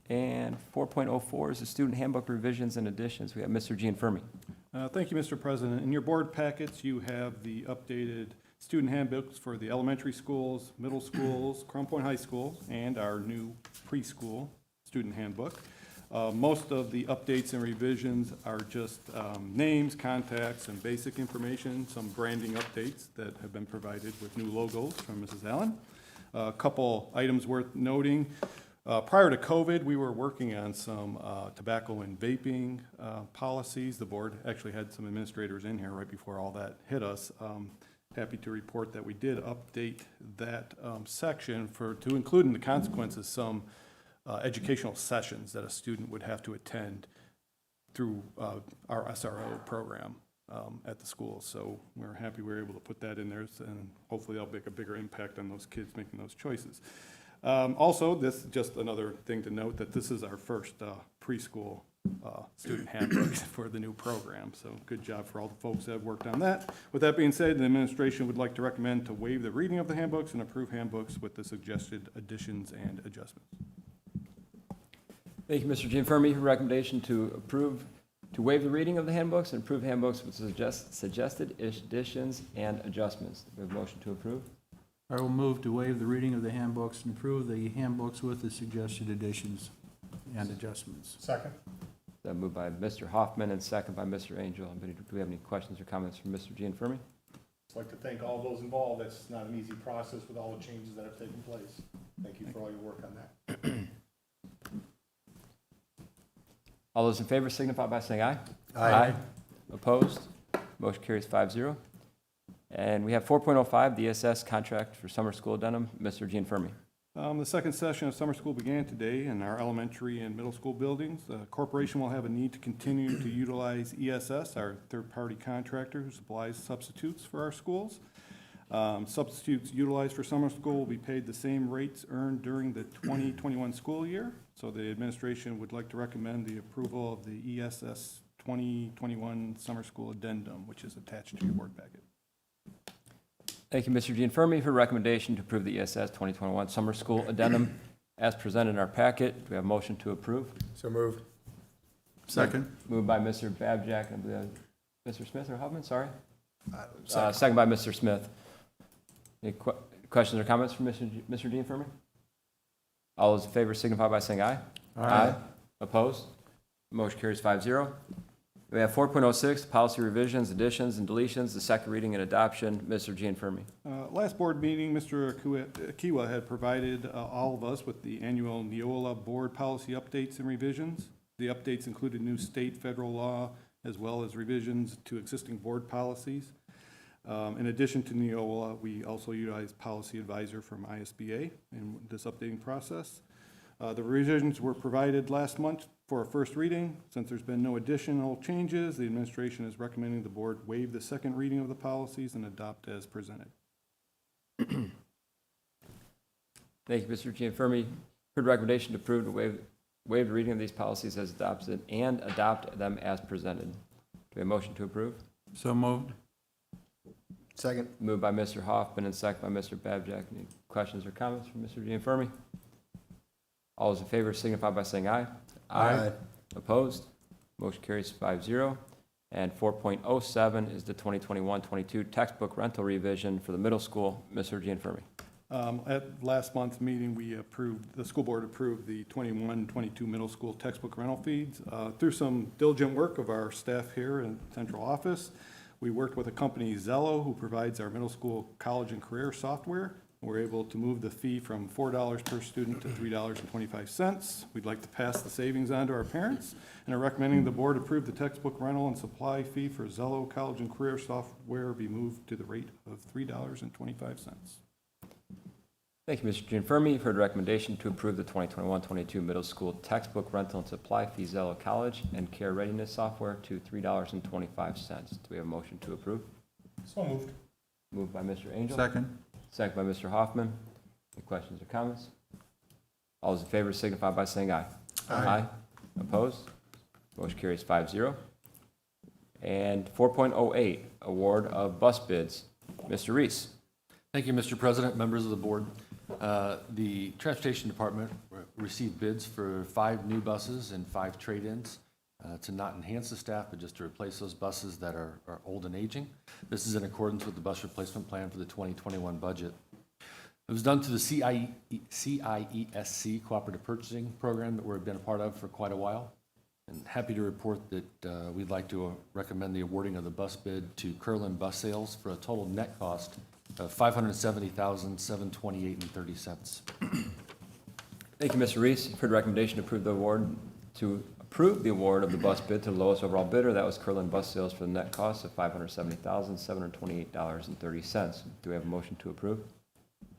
And 4.04 is the student handbook revisions and additions. We have Mr. Gianfermi. Thank you, Mr. President. In your board packets, you have the updated student handbooks for the elementary schools, middle schools, Crown Point High School, and our new preschool student handbook. Most of the updates and revisions are just names, contacts, and basic information, some branding updates that have been provided with new logos from Mrs. Allen. A couple items worth noting. Prior to COVID, we were working on some tobacco and vaping policies. The board actually had some administrators in here right before all that hit us. Happy to report that we did update that section to include in the consequences some educational sessions that a student would have to attend through our SRO program at the school. So we're happy we were able to put that in there, and hopefully that'll make a bigger impact on those kids making those choices. Also, this is just another thing to note that this is our first preschool student handbook for the new program. So good job for all the folks that have worked on that. With that being said, the administration would like to recommend to waive the reading of the handbooks and approve handbooks with the suggested additions and adjustments. Thank you, Mr. Gianfermi. Your recommendation to waive the reading of the handbooks and approve handbooks with suggested additions and adjustments. Do we have a motion to approve? I will move to waive the reading of the handbooks and approve the handbooks with the suggested additions and adjustments. Second. That moved by Mr. Hoffman and second by Mr. Angel. Do we have any questions or comments from Mr. Gianfermi? I'd like to thank all those involved. That's not an easy process with all the changes that have taken place. Thank you for all your work on that. All those in favor signify by saying aye. Aye. Opposed? Motion carries 5-0. And we have 4.05, the ESS contract for summer school addendum. Mr. Gianfermi. The second session of summer school began today in our elementary and middle school buildings. The corporation will have a need to continue to utilize ESS, our third-party contractor who supplies substitutes for our schools. Substitutes utilized for summer school will be paid the same rates earned during the 2021 school year. So the administration would like to recommend the approval of the ESS 2021 summer school addendum, which is attached to your board packet. Thank you, Mr. Gianfermi, for recommendation to approve the ESS 2021 summer school addendum as presented in our packet. Do we have a motion to approve? So moved. Second. Moved by Mr. Babjack and Mr. Smith or Huffman, sorry? Second by Mr. Smith. Any questions or comments from Mr. Gianfermi? All those in favor signify by saying aye. Aye. Opposed? Motion carries 5-0. We have 4.06, policy revisions, additions, and deletions, the second reading and adoption. Mr. Gianfermi. Last board meeting, Mr. Akiwa had provided all of us with the annual Neola board policy updates and revisions. The updates included new state, federal law, as well as revisions to existing board policies. In addition to Neola, we also utilized Policy Advisor from ISBA in this updating process. The revisions were provided last month for a first reading. Since there's been no additional changes, the administration is recommending the board waive the second reading of the policies and adopt as presented. Thank you, Mr. Gianfermi. Heard recommendation to approve to waive the reading of these policies as adopted and adopt them as presented. Do we have a motion to approve? So moved. Second. Moved by Mr. Hoffman and second by Mr. Babjack. Any questions or comments from Mr. Gianfermi? All those in favor signify by saying aye. Aye. Opposed? Motion carries 5-0. And 4.07 is the 2021-22 textbook rental revision for the middle school. Mr. Gianfermi. At last month's meeting, the school board approved the 21-22 middle school textbook rental fees. Through some diligent work of our staff here in central office, we worked with a company, Zello, who provides our middle school college and career software. We're able to move the fee from $4 per student to $3.25. We'd like to pass the savings on to our parents and are recommending the board approve the textbook rental and supply fee for Zello College and Career Software be moved to the rate of $3.25. Thank you, Mr. Gianfermi. You've heard the recommendation to approve the 2021-22 middle school textbook rental and supply fee Zello College and Care Readiness Software to $3.25. Do we have a motion to approve? So moved. Moved by Mr. Angel. Second. Second by Mr. Hoffman. Any questions or comments? All those in favor signify by saying aye. Aye. Opposed? Motion carries 5-0. And 4.08, award of bus bids. Mr. Reese. Thank you, Mr. President, members of the board. The Transportation Department received bids for 5 new buses and 5 trade-ins to not enhance the staff, but just to replace those buses that are old and aging. This is in accordance with the bus replacement plan for the 2021 budget. It was done to the CIESC Cooperative Purchasing Program that we've been a part of for quite a while. And happy to report that we'd like to recommend the awarding of the bus bid to Curlin Bus Sales for a total net cost of $570,728.30. Thank you, Mr. Reese. You've heard the recommendation to approve the award of the bus bid to the lowest overall bidder. That was Curlin Bus Sales for the net cost of $570,728.30. Do we have a motion to approve?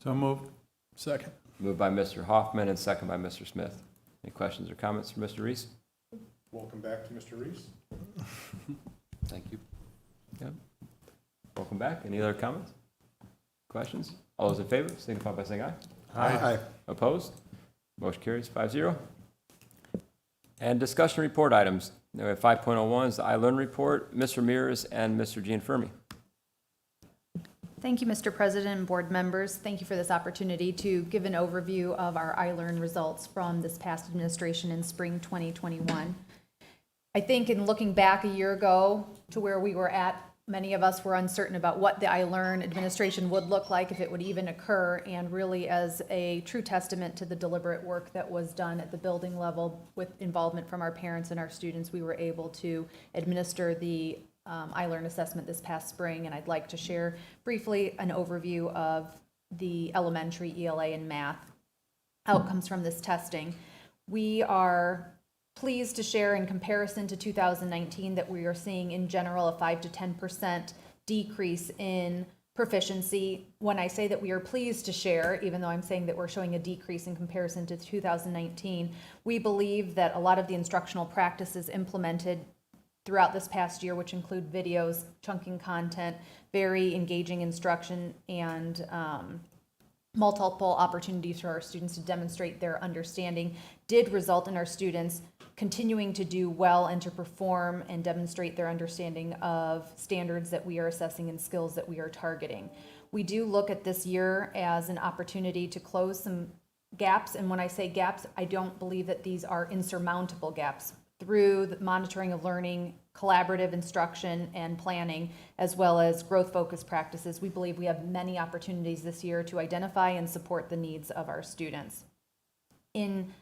So moved. Second. Moved by Mr. Hoffman and second by Mr. Smith. Any questions or comments from Mr. Reese? Welcome back to Mr. Reese. Thank you. Yep. Welcome back. Any other comments? Questions? All those in favor signify by saying aye. Aye. Opposed? Motion carries 5-0. And discussion report items. Now we have 5.01 is the ILEARN report. Ms. Ramirez and Mr. Gianfermi. Thank you, Mr. President and board members. Thank you for this opportunity to give an overview of our ILEARN results from this past administration in spring 2021. I think in looking back a year ago to where we were at, many of us were uncertain about what the ILEARN administration would look like, if it would even occur, and really as a true testament to the deliberate work that was done at the building level with involvement from our parents and our students, we were able to administer the ILEARN assessment this past spring, and I'd like to share briefly an overview of the elementary ELA and math outcomes from this testing. We are pleased to share in comparison to 2019 that we are seeing in general a 5 to 10% decrease in proficiency. When I say that we are pleased to share, even though I'm saying that we're showing a decrease in comparison to 2019, we believe that a lot of the instructional practices implemented throughout this past year, which include videos, chunking content, very engaging instruction, and multiple opportunities for our students to demonstrate their understanding, did result in our students continuing to do well and to perform and demonstrate their understanding of standards that we are assessing and skills that we are targeting. We do look at this year as an opportunity to close some gaps, and when I say gaps, I don't believe that these are insurmountable gaps. Through the monitoring of learning, collaborative instruction and planning, as well as growth-focused practices, we believe we have many opportunities this year to identify and support the needs of our students. In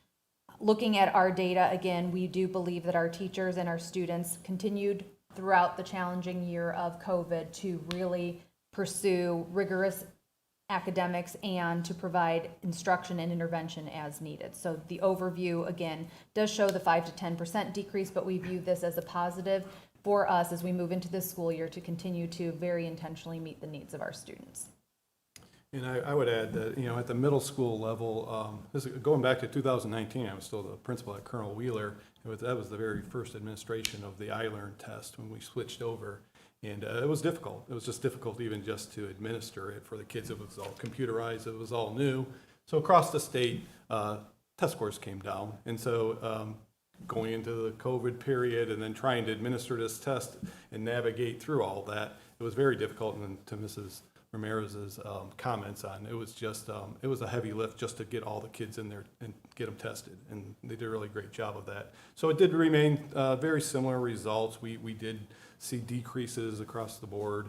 looking at our data, again, we do believe that our teachers and our students continued throughout the challenging year of COVID to really pursue rigorous academics and to provide instruction and intervention as needed. So the overview, again, does show the 5 to 10% decrease, but we view this as a positive for us as we move into this school year to continue to very intentionally meet the needs of our students. And I would add that, at the middle school level, going back to 2019, I was still the principal at Colonel Wheeler. That was the very first administration of the ILEARN test when we switched over. And it was difficult. It was just difficult even just to administer it for the kids. It was all computerized. It was all new. So across the state, test scores came down. And so going into the COVID period and then trying to administer this test and navigate through all that, it was very difficult. And to Mrs. Ramirez's comments on. It was just, it was a heavy lift just to get all the kids in there and get them tested, and they did a really great job of that. So it did remain very similar results. We did see decreases across the board,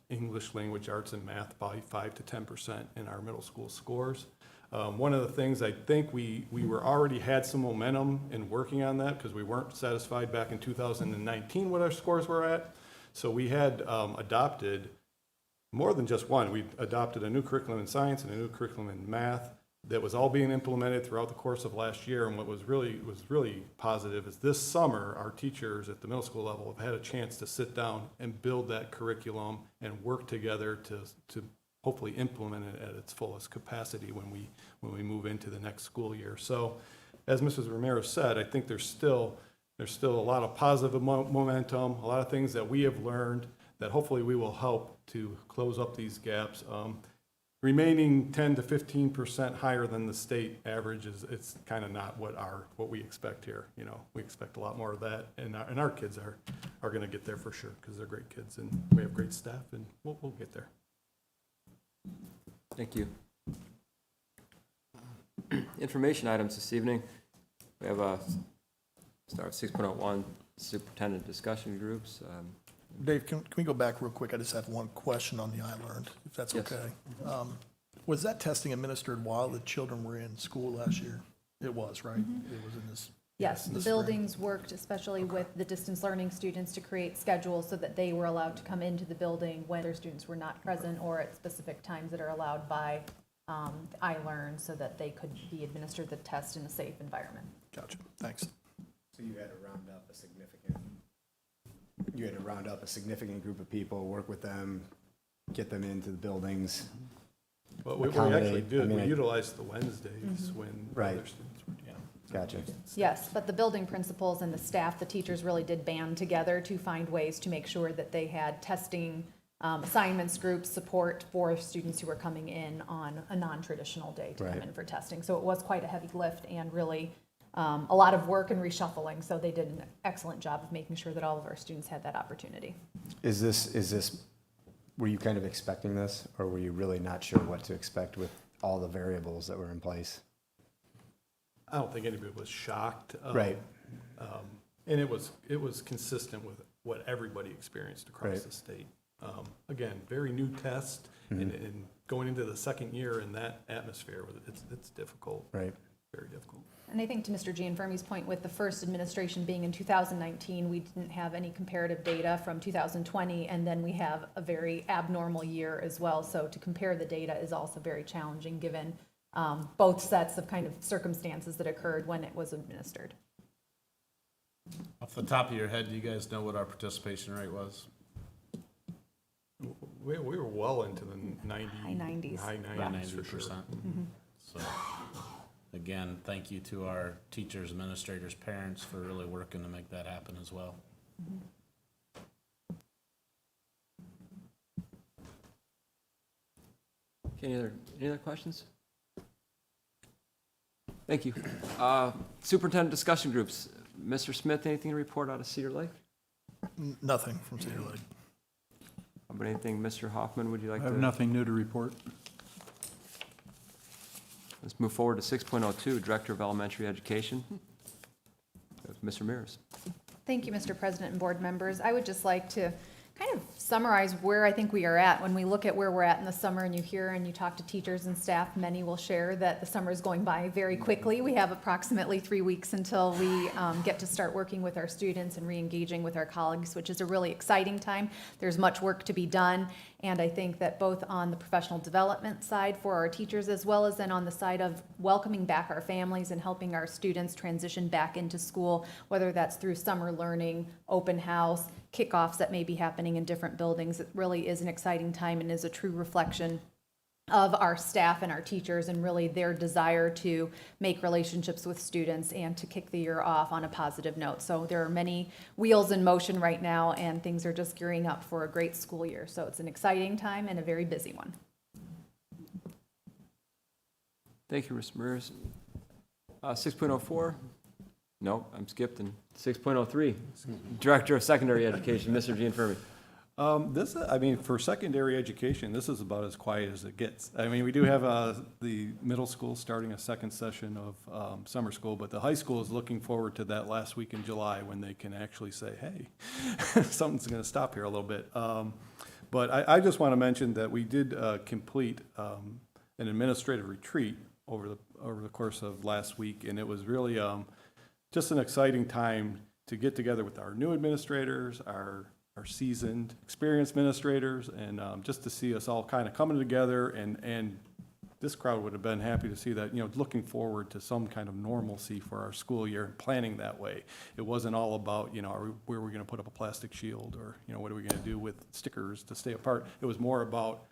English, language, arts, and math by 5 to 10% in our middle school scores. One of the things I think we were already had some momentum in working on that because we weren't satisfied back in 2019 what our scores were at. So we had adopted more than just one. We adopted a new curriculum in science and a new curriculum in math that was all being implemented throughout the course of last year. And what was really positive is this summer, our teachers at the middle school level have had a chance to sit down and build that curriculum and work together to hopefully implement it at its fullest capacity when we move into the next school year. So as Mrs. Ramirez said, I think there's still a lot of positive momentum, a lot of things that we have learned that hopefully we will help to close up these gaps. Remaining 10 to 15% higher than the state average it's kind of not what we expect here. You know, we expect a lot more of that, and our kids are going to get there for sure because they're great kids and we have great staff, and we'll get there. Thank you. Information items this evening. We have start with 6.01 superintendent discussion groups. Dave, can we go back real quick? I just have one question on the ILEARN, if that's Yes. okay. Was that testing administered while the children were in school last year? It was, right? It was in this. Yes, in the spring. buildings worked especially with the distance learning students to create schedules so that they were allowed to come into the building when their students were not present or at specific times that are allowed by ILEARN so that they could be administered the test in a safe environment. Gotcha, thanks. So you had to round up a significant group of people, work with them, get them into the buildings. But we accommodate. actually did. I mean, We utilized the Wednesdays when Right. other students were, yeah. Gotcha. Yes, but the building principals and the staff, the teachers really did band together to find ways to make sure that they had testing, assignments, groups, support for students who were coming in on a non-traditional day to come Right. in for testing. So it was quite a heavy lift and really a lot of work and reshuffling. So they did an excellent job of making sure that all of our students had that opportunity. Is this, were you kind of expecting this, or were you really not sure what to expect with all the variables that were in place? I don't think anybody was shocked. Right. And it was consistent with what everybody experienced across Right. the state. Again, very new test, and going into the second year in that atmosphere, it's difficult. Right. Very difficult. And I think to Mr. Gianfermi's point, with the first administration being in 2019, we didn't have any comparative data from 2020, and then we have a very abnormal year as well. So to compare the data is also very challenging, given both sets of kind of circumstances that occurred when it was administered. Off the top of your head, do you guys know what our participation rate was? We were well into the 90. High 90s. High 90s for sure. 90%. So, again, thank you to our teachers, administrators, parents for really working to make that happen as well. Okay, any other questions? Thank you. Superintendent discussion groups. Mr. Smith, anything to report out of Cedar Lake? Nothing from Cedar Lake. How about anything, Mr. Hoffman, would you like I to? have nothing new to report. Let's move forward to 6.02, Director of Elementary Education. Mr. Ramirez. Thank you, Mr. President and board members. I would just like to kind of summarize where I think we are at. When we look at where we're at in the summer and you hear and you talk to teachers and staff, many will share that the summer is going by very quickly. We have approximately 3 weeks until we get to start working with our students and re-engaging with our colleagues, which is a really exciting time. There's much work to be done. And I think that both on the professional development side for our teachers, as well as then on the side of welcoming back our families and helping our students transition back into school, whether that's through summer learning, open house, kickoffs that may be happening in different buildings, it really is an exciting time and is a true reflection of our staff and our teachers and really their desire to make relationships with students and to kick the year off on a positive note. So there are many wheels in motion right now and things are just gearing up for a great school year. So it's an exciting time and a very busy one. Thank you, Ms. Ramirez. 6.04? No, I'm skipped. And 6.03, Director of Secondary Education, Mr. Gianfermi. I mean, for secondary education, this is about as quiet as it gets. I mean, we do have the middle school starting a second session of summer school, but the high school is looking forward to that last week in July when they can actually say, hey, something's going to stop here a little bit. But I just want to mention that we did complete an administrative retreat over the course of last week, and it was really just an exciting time to get together with our new administrators, our seasoned, experienced administrators, and just to see us all kind of coming together, and this crowd would have been happy to see that, looking forward to some kind of normalcy for our school year and planning that way. It wasn't all about, where we're going to put up a plastic shield or, what are we going to do with stickers to stay apart. It was more about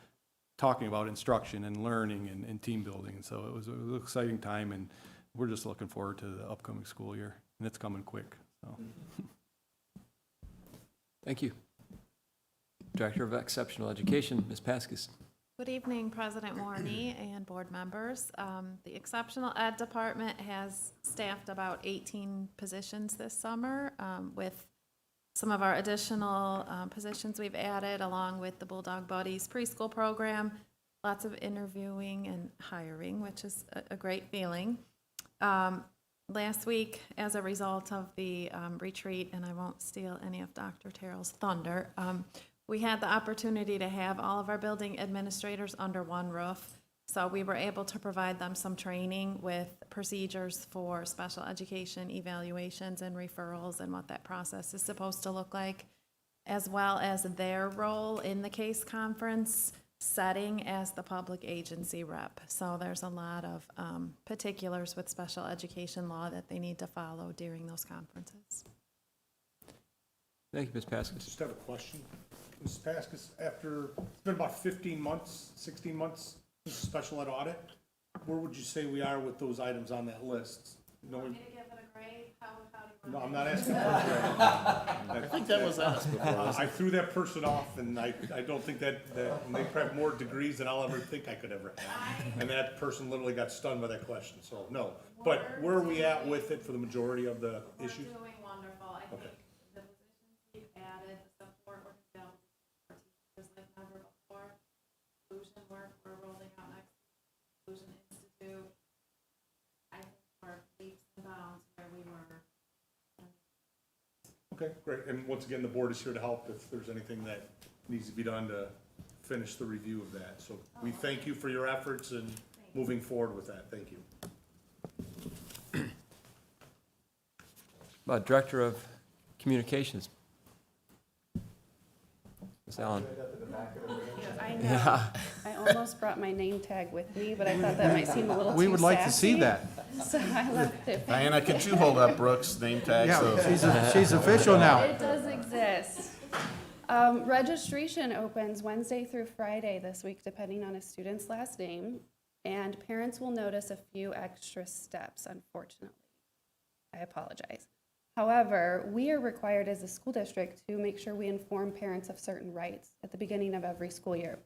talking about instruction and learning and team building. And so it was an exciting time, and we're just looking forward to the upcoming school year, and it's coming quick. So. Thank you. Director of Exceptional Education, Ms. Paskus. Good evening, President Warney and board members. The Exceptional Ed Department has staffed about 18 positions this summer with some of our additional positions we've added along with the Bulldog Buddies preschool program. Lots of interviewing and hiring, which is a great feeling. Last week, as a result of the retreat, and I won't steal any of Dr. Terrell's thunder, we had the opportunity to have all of our building administrators under one roof. So we were able to provide them some training with procedures for special education evaluations and referrals and what that process is supposed to look like, as well as their role in the case conference setting as the public agency rep. So there's a lot of particulars with special education law that they need to follow during those conferences. Thank you, Ms. Paskus. Just have a question. Ms. Paskus, it's been about 15 months, 16 months since the special ed audit. Where would you say we are with those items on that list? You want me to give it a grade? How do you No, I'm not asking for a grade. I think that was asked before. I threw that person off, and I don't think that they have more degrees than I'll ever think I could ever have. And that person literally got stunned by that question, so no. But where are we at with it for the majority of the issues? We're doing wonderful. I Okay. think the positions we've added, the support work available for teachers like never before. Inclusion work we're rolling out next week, Inclusion Institute. I think we're leaps and bounds where we were. Okay, great. And once again, the board is here to help if there's anything that needs to be done to finish the review of that. So we thank you for your efforts and moving forward with that. Thank you. Director of Communications. Ms. Allen. I know. I almost brought my name tag with me, but I thought that might seem a little too We would like to see sassy. that. So I left it. Diana, could you hold up Brooks' name tag? Yeah, she's official now. It does exist. Registration opens Wednesday through Friday this week, depending on a student's last name, and parents will notice a few extra steps, unfortunately. I apologize. However, we are required as a school district to make sure we inform parents of certain rights at the beginning of every school year.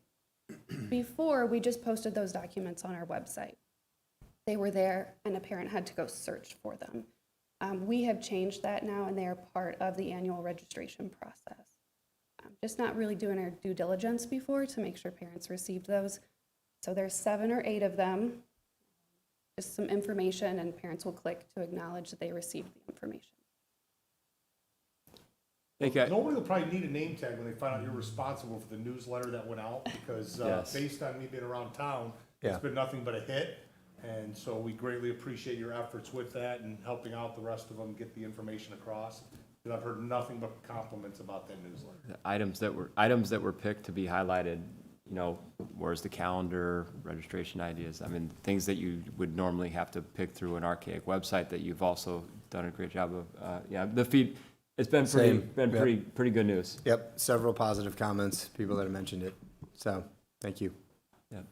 Before, we just posted those documents on our website. They were there, and a parent had to go search for them. We have changed that now, and they are part of the annual registration process. Just not really doing our due diligence before to make sure parents received those. So there's 7 or 8 of them, just some information, and parents will click to acknowledge that they received the information. Nobody will probably need a name tag when they find out you're responsible for the newsletter that went out, because Yes. based on me being around town, it's been nothing but a hit. And so we greatly appreciate your efforts with that and helping out the rest of them get the information across. Because I've heard nothing but compliments about that newsletter. The items that were picked to be highlighted, where's the calendar, registration ideas? I mean, things that you would normally have to pick through an archaic website that you've also done a great job of. The feed, it's been pretty good news. Yep, several positive comments, people that have mentioned it. So, thank you. Yep.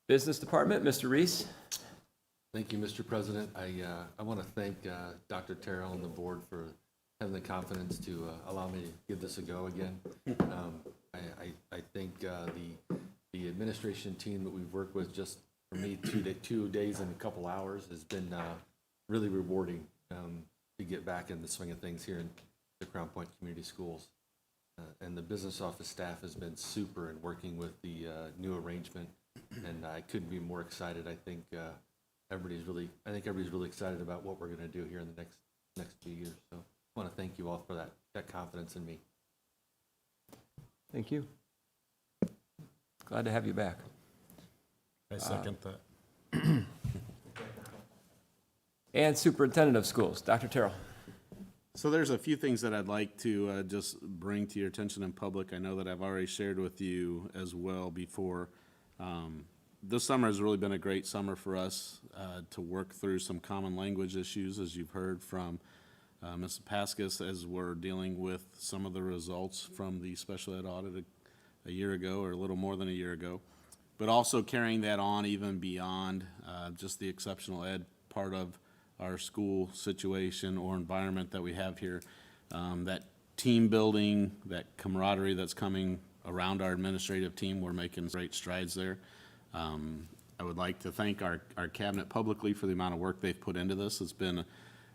Business Department, Mr. Reese. Thank you, Mr. President. I want to thank Dr. Terrell and the board for having the confidence to allow me to give this a go again. I think the administration team that we've worked with, just for me, 2 days and a couple hours has been really rewarding. to get back in the swing of things here in the Crown Point Community Schools. And the business office staff has been super in working with the new arrangement, and I couldn't be more excited. I think everybody's really excited about what we're going to do here in the next few years. So I want to thank you all for that confidence in me. Thank you. Glad to have you back. I second that. And Superintendent of Schools, Dr. Terrell. So there's a few things that I'd like to just bring to your attention in public. I know that I've already shared with you as well before. This summer has really been a great summer for us to work through some common language issues, as you've heard from Ms. Pascas, as we're dealing with some of the results from the special ed audit a year ago, or a little more than a year ago. But also carrying that on even beyond just the exceptional ed part of our school situation or environment that we have here. That team building, that camaraderie that's coming around our administrative team, we're making great strides there. I would like to thank our cabinet publicly for the amount of work they've put into this. It's been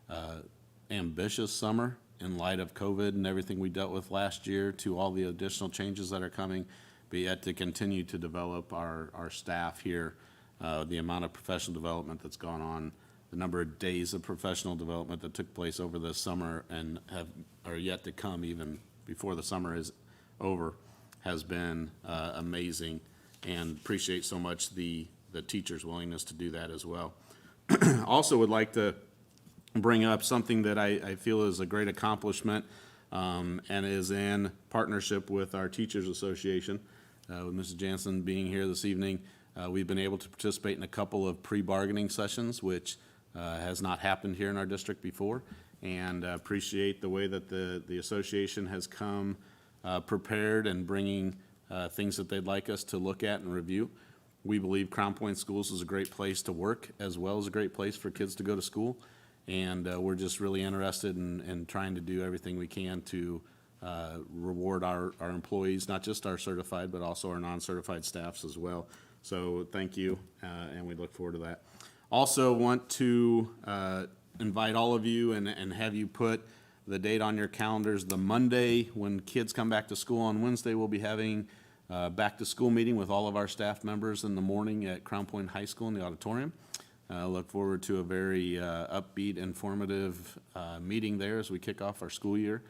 an ambitious summer in light of COVID and everything we dealt with last year, to all the additional changes that are coming, but yet to continue to develop our staff here, the amount of professional development that's gone on, the number of days of professional development that took place over this summer and are yet to come even before the summer is over, has been amazing, and appreciate so much the teachers' willingness to do that as well. Also would like to bring up something that I feel is a great accomplishment, and is in partnership with our Teachers Association. With Mrs. Jansen being here this evening, we've been able to participate in a couple of pre-bargaining sessions, which has not happened here in our district before, and appreciate the way that the association has come prepared and bringing things that they'd like us to look at and review. We believe Crown Point Schools is a great place to work, as well as a great place for kids to go to school, and we're just really interested in trying to do everything we can to reward our employees, not just our certified, but also our non-certified staffs as well. So thank you, and we look forward to that. Also want to invite all of you and have you put the date on your calendars. The Monday when kids come back to school on Wednesday, we'll be having a back to school meeting with all of our staff members in the morning at Crown Point High School in the auditorium. Look forward to a very upbeat, informative meeting there as we kick off our school year.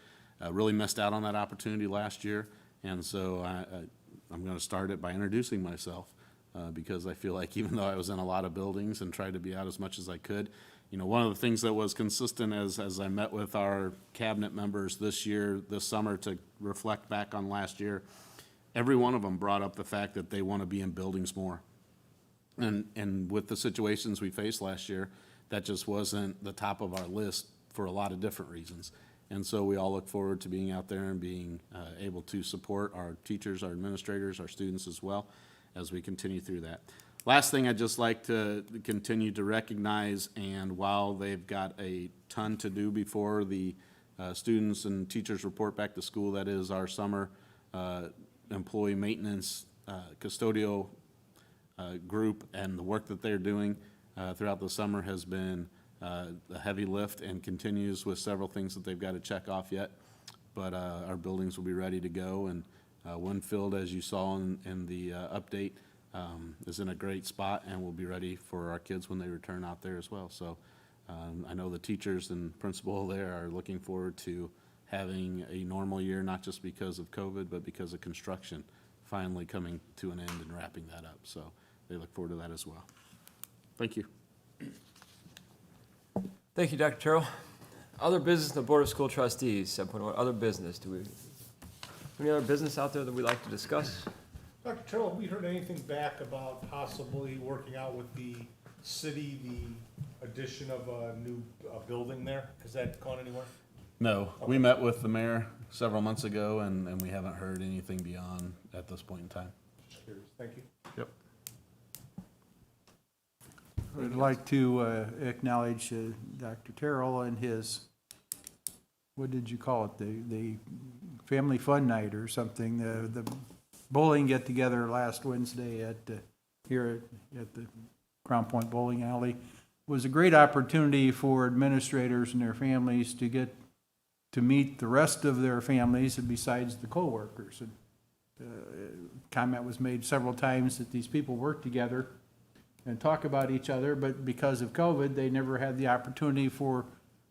Really missed out on that opportunity last year, and so I'm going to start it by introducing myself. Because I feel like even though I was in a lot of buildings and tried to be out as much as I could, you know, one of the things that was consistent as I met with our cabinet members this summer to reflect back on last year, every one of them brought up the fact that they want to be in buildings more. And with the situations we faced last year, that just wasn't the top of our list for a lot of different reasons. And so we all look forward to being out there and being able to support our teachers, our administrators, our students as well, as we continue through that. Last thing, I'd just like to continue to recognize, and while they've got a ton to do before the students and teachers report back to school, that is our summer employee maintenance custodial group, and the work that they're doing throughout the summer has been a heavy lift and continues with several things that they've got to check off yet. But our buildings will be ready to go, and Winfield, as you saw in the update, is in a great spot and will be ready for our kids when they return out there as well. So I know the teachers and principal there are looking forward to having a normal year, not just because of COVID, but because of construction finally coming to an end and wrapping that up. So they look forward to that as well. Thank you. Thank you, Dr. Terrell. Other business in the Board of School Trustees, 7.1, other business. Do we any other business out there that we'd like to discuss? Dr. Terrell, have we heard anything back about possibly working out with the city, the addition of a new building there? Has that gone anywhere? No, we met with the mayor several months ago, and we haven't heard anything beyond at this point in time. Just curious. Thank you. Yep. I'd like to acknowledge Dr. Terrell and his, what did you call it, the family fun night or something, the bowling get-together last Wednesday at here at the Crown Point Bowling Alley was a great opportunity for administrators and their families to get to meet the rest of their families besides the coworkers. And comment was made several times that these people work together and talk about each other, but because of COVID, they never had the opportunity for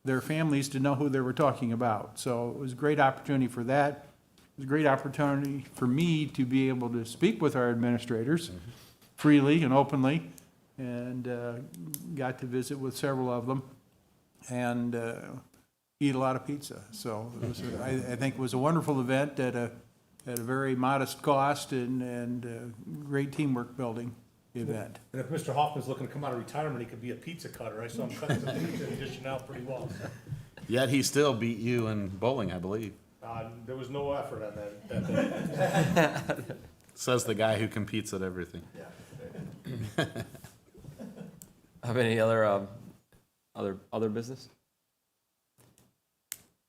their families to know who they were talking about. So it was a great opportunity for that. It was a great opportunity for me to be able to speak with our administrators freely and openly, and got to visit with several of them and eat a lot of pizza. So it was, I think it was a wonderful event at a very modest cost and great teamwork building event. And if Mr. Hoffman's looking to come out of retirement, he could be a pizza cutter. I saw him cutting the pizza and dishing out pretty well. Yet he still beat you in bowling, I believe. There was no effort on that day. Says the guy who competes at everything. Have any other business?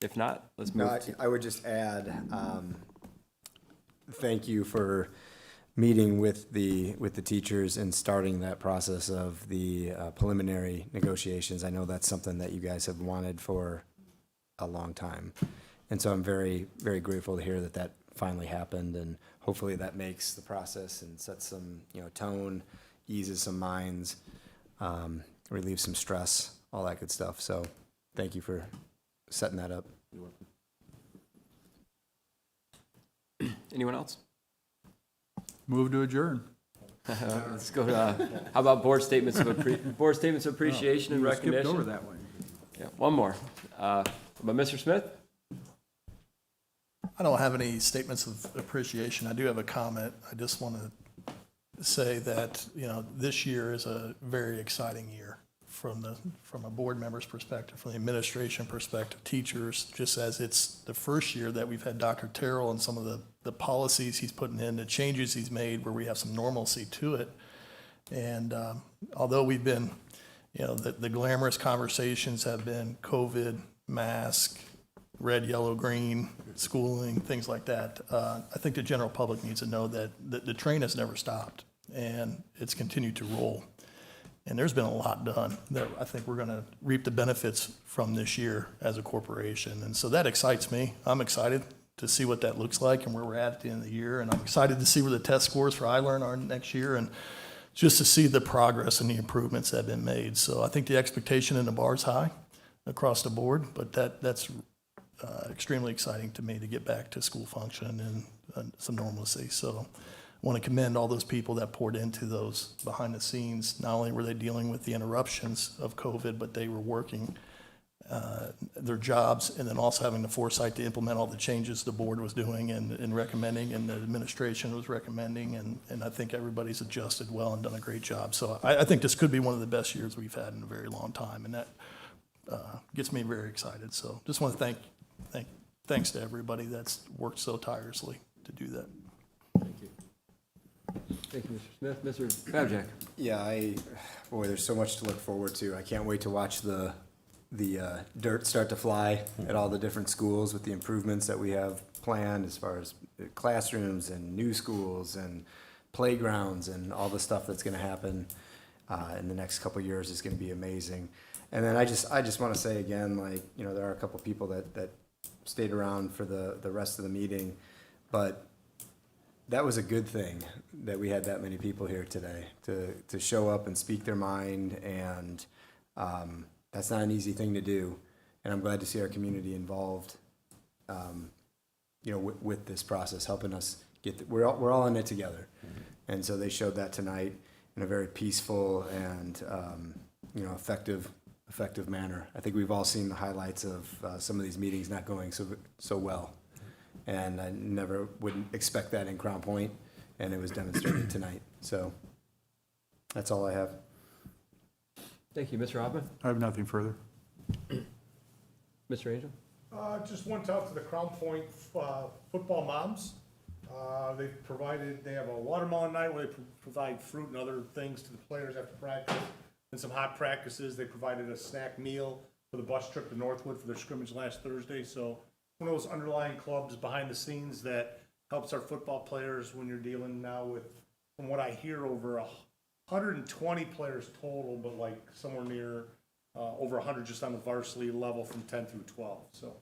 If not, let's move. I would just add, thank you for meeting with the teachers and starting that process of the preliminary negotiations. I know that's something that you guys have wanted for a long time. And so I'm very, very grateful to hear that that finally happened, and hopefully that makes the process and sets some, tone, eases some minds, relieves some stress, all that good stuff. So thank you for setting that up. Anyone else? Move to adjourn. Let's go to, how about board statements of appreciation and You recognition? skipped over that one. Yeah, one more. But Mr. Smith? I don't have any statements of appreciation. I do have a comment. I just want to say that, this year is a very exciting year from a board member's perspective, from the administration perspective, teachers, just as it's the first year that we've had Dr. Terrell and some of the policies he's putting in, the changes he's made where we have some normalcy to it. And although we've been, the glamorous conversations have been COVID, mask, red, yellow, green, schooling, things like that. I think the general public needs to know that the train has never stopped, and it's continued to roll. And there's been a lot done that I think we're going to reap the benefits from this year as a corporation. And so that excites me. I'm excited to see what that looks like and where we're at the end of the year. And I'm excited to see where the test scores for ILEARN are next year, and just to see the progress and the improvements that have been made. So I think the expectation in the bar is high across the board, but that's extremely exciting to me to get back to school function and some normalcy. So I want to commend all those people that poured into those behind the scenes. Not only were they dealing with the interruptions of COVID, but they were working their jobs, and then also having the foresight to implement all the changes the board was doing and recommending, and the administration was recommending, and I think everybody's adjusted well and done a great job. So I think this could be one of the best years we've had in a very long time, and that gets me very excited. So just want to thanks to everybody that's worked so tirelessly to do that. Thank you. Thank you, Mr. Smith. Mr. Babjack? Yeah, boy, there's so much to look forward to. I can't wait to watch the dirt start to fly at all the different schools with the improvements that we have planned as far as classrooms and new schools and playgrounds, and all the stuff that's going to happen in the next couple of years is going to be amazing. And then I just want to say again, there are a couple people that stayed around for the rest of the meeting, but that was a good thing that we had that many people here today to show up and speak their mind, and that's not an easy thing to do. And I'm glad to see our community involved, with this process, helping us we're all in it together. And so they showed that tonight in a very peaceful and, effective manner. I think we've all seen the highlights of some of these meetings not going so well. And I never would expect that in Crown Point, and it was demonstrated tonight. So that's all I have. Thank you. Mr. Hoffman? I have nothing further. Mr. Angel? Just went out to the Crown Point football moms. They have a watermelon night where they provide fruit and other things to the players after practice. And some hot practices. They provided a snack meal for the bus trip to Northwood for their scrimmage last Thursday. So one of those underlying clubs behind the scenes that helps our football players when you're dealing now with, from what I hear, over 120 players total, but like somewhere near over 100 just on the varsity level from 10 through 12. So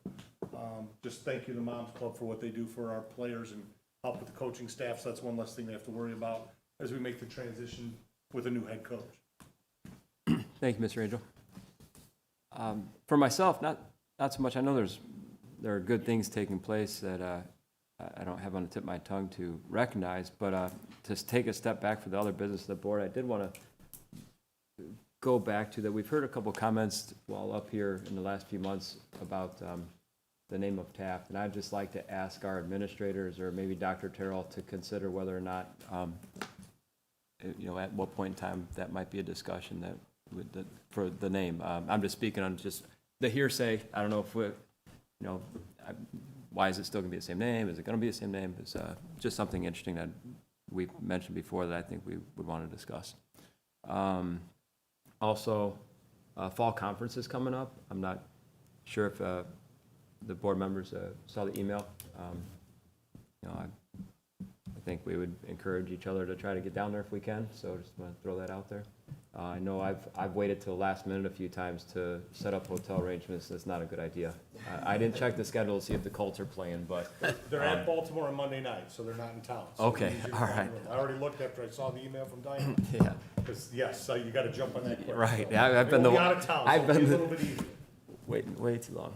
just thank you to Moms Club for what they do for our players and help with the coaching staff. So that's one less thing they have to worry about as we make the transition with a new head coach. Thank you, Mr. Angel. For myself, not so much. I know there are good things taking place that I don't have on the tip of my tongue to recognize, but to take a step back for the other business of the board, I did want to go back to that. We've heard a couple comments while up here in the last few months about the name of Taft, and I'd just like to ask our administrators or maybe Dr. Terrell to consider whether or not, at what point in time that might be a discussion that for the name. I'm just speaking on just the hearsay. I don't know if why is it still going to be the same name? Is it going to be the same name? It's just something interesting that we've mentioned before that I think we would want to discuss. Also, fall conference is coming up. I'm not sure if the board members saw the email. I think we would encourage each other to try to get down there if we can. So just want to throw that out there. I know I've waited till the last minute a few times to set up hotel arrangements. That's not a good idea. I didn't check the schedule to see if the Colts are playing, but They're at Baltimore on Monday night, so they're not in town. So Okay, we usually all right. I already looked after I saw the email from Diane. Yeah. Because, yes, so you got to jump on that quick. Right. So I've been we'll the be out of town, so I've it'll been be a the, little bit easier. waiting way too long.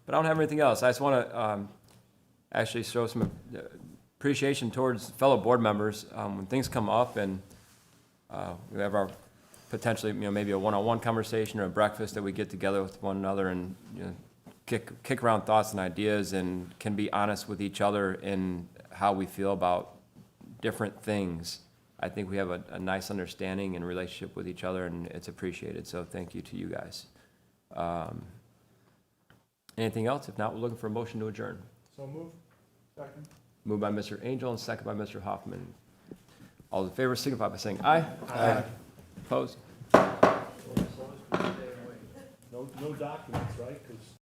But I don't have anything else. I just want to actually show some appreciation towards fellow board members when things come up and we have our potentially maybe a one-on-one conversation or a breakfast that we get together with one another and kick around thoughts and ideas and can be honest with each other in how we feel about different things. I think we have a nice understanding and relationship with each other, and it's appreciated. So thank you to you guys. Anything else? If not, we're looking for a motion to adjourn. So move. Second. Moved by Mr. Angel and second by Mr. Hoffman. All in favor signify by saying aye. Aye. Opposed? No documents, right? 'Cause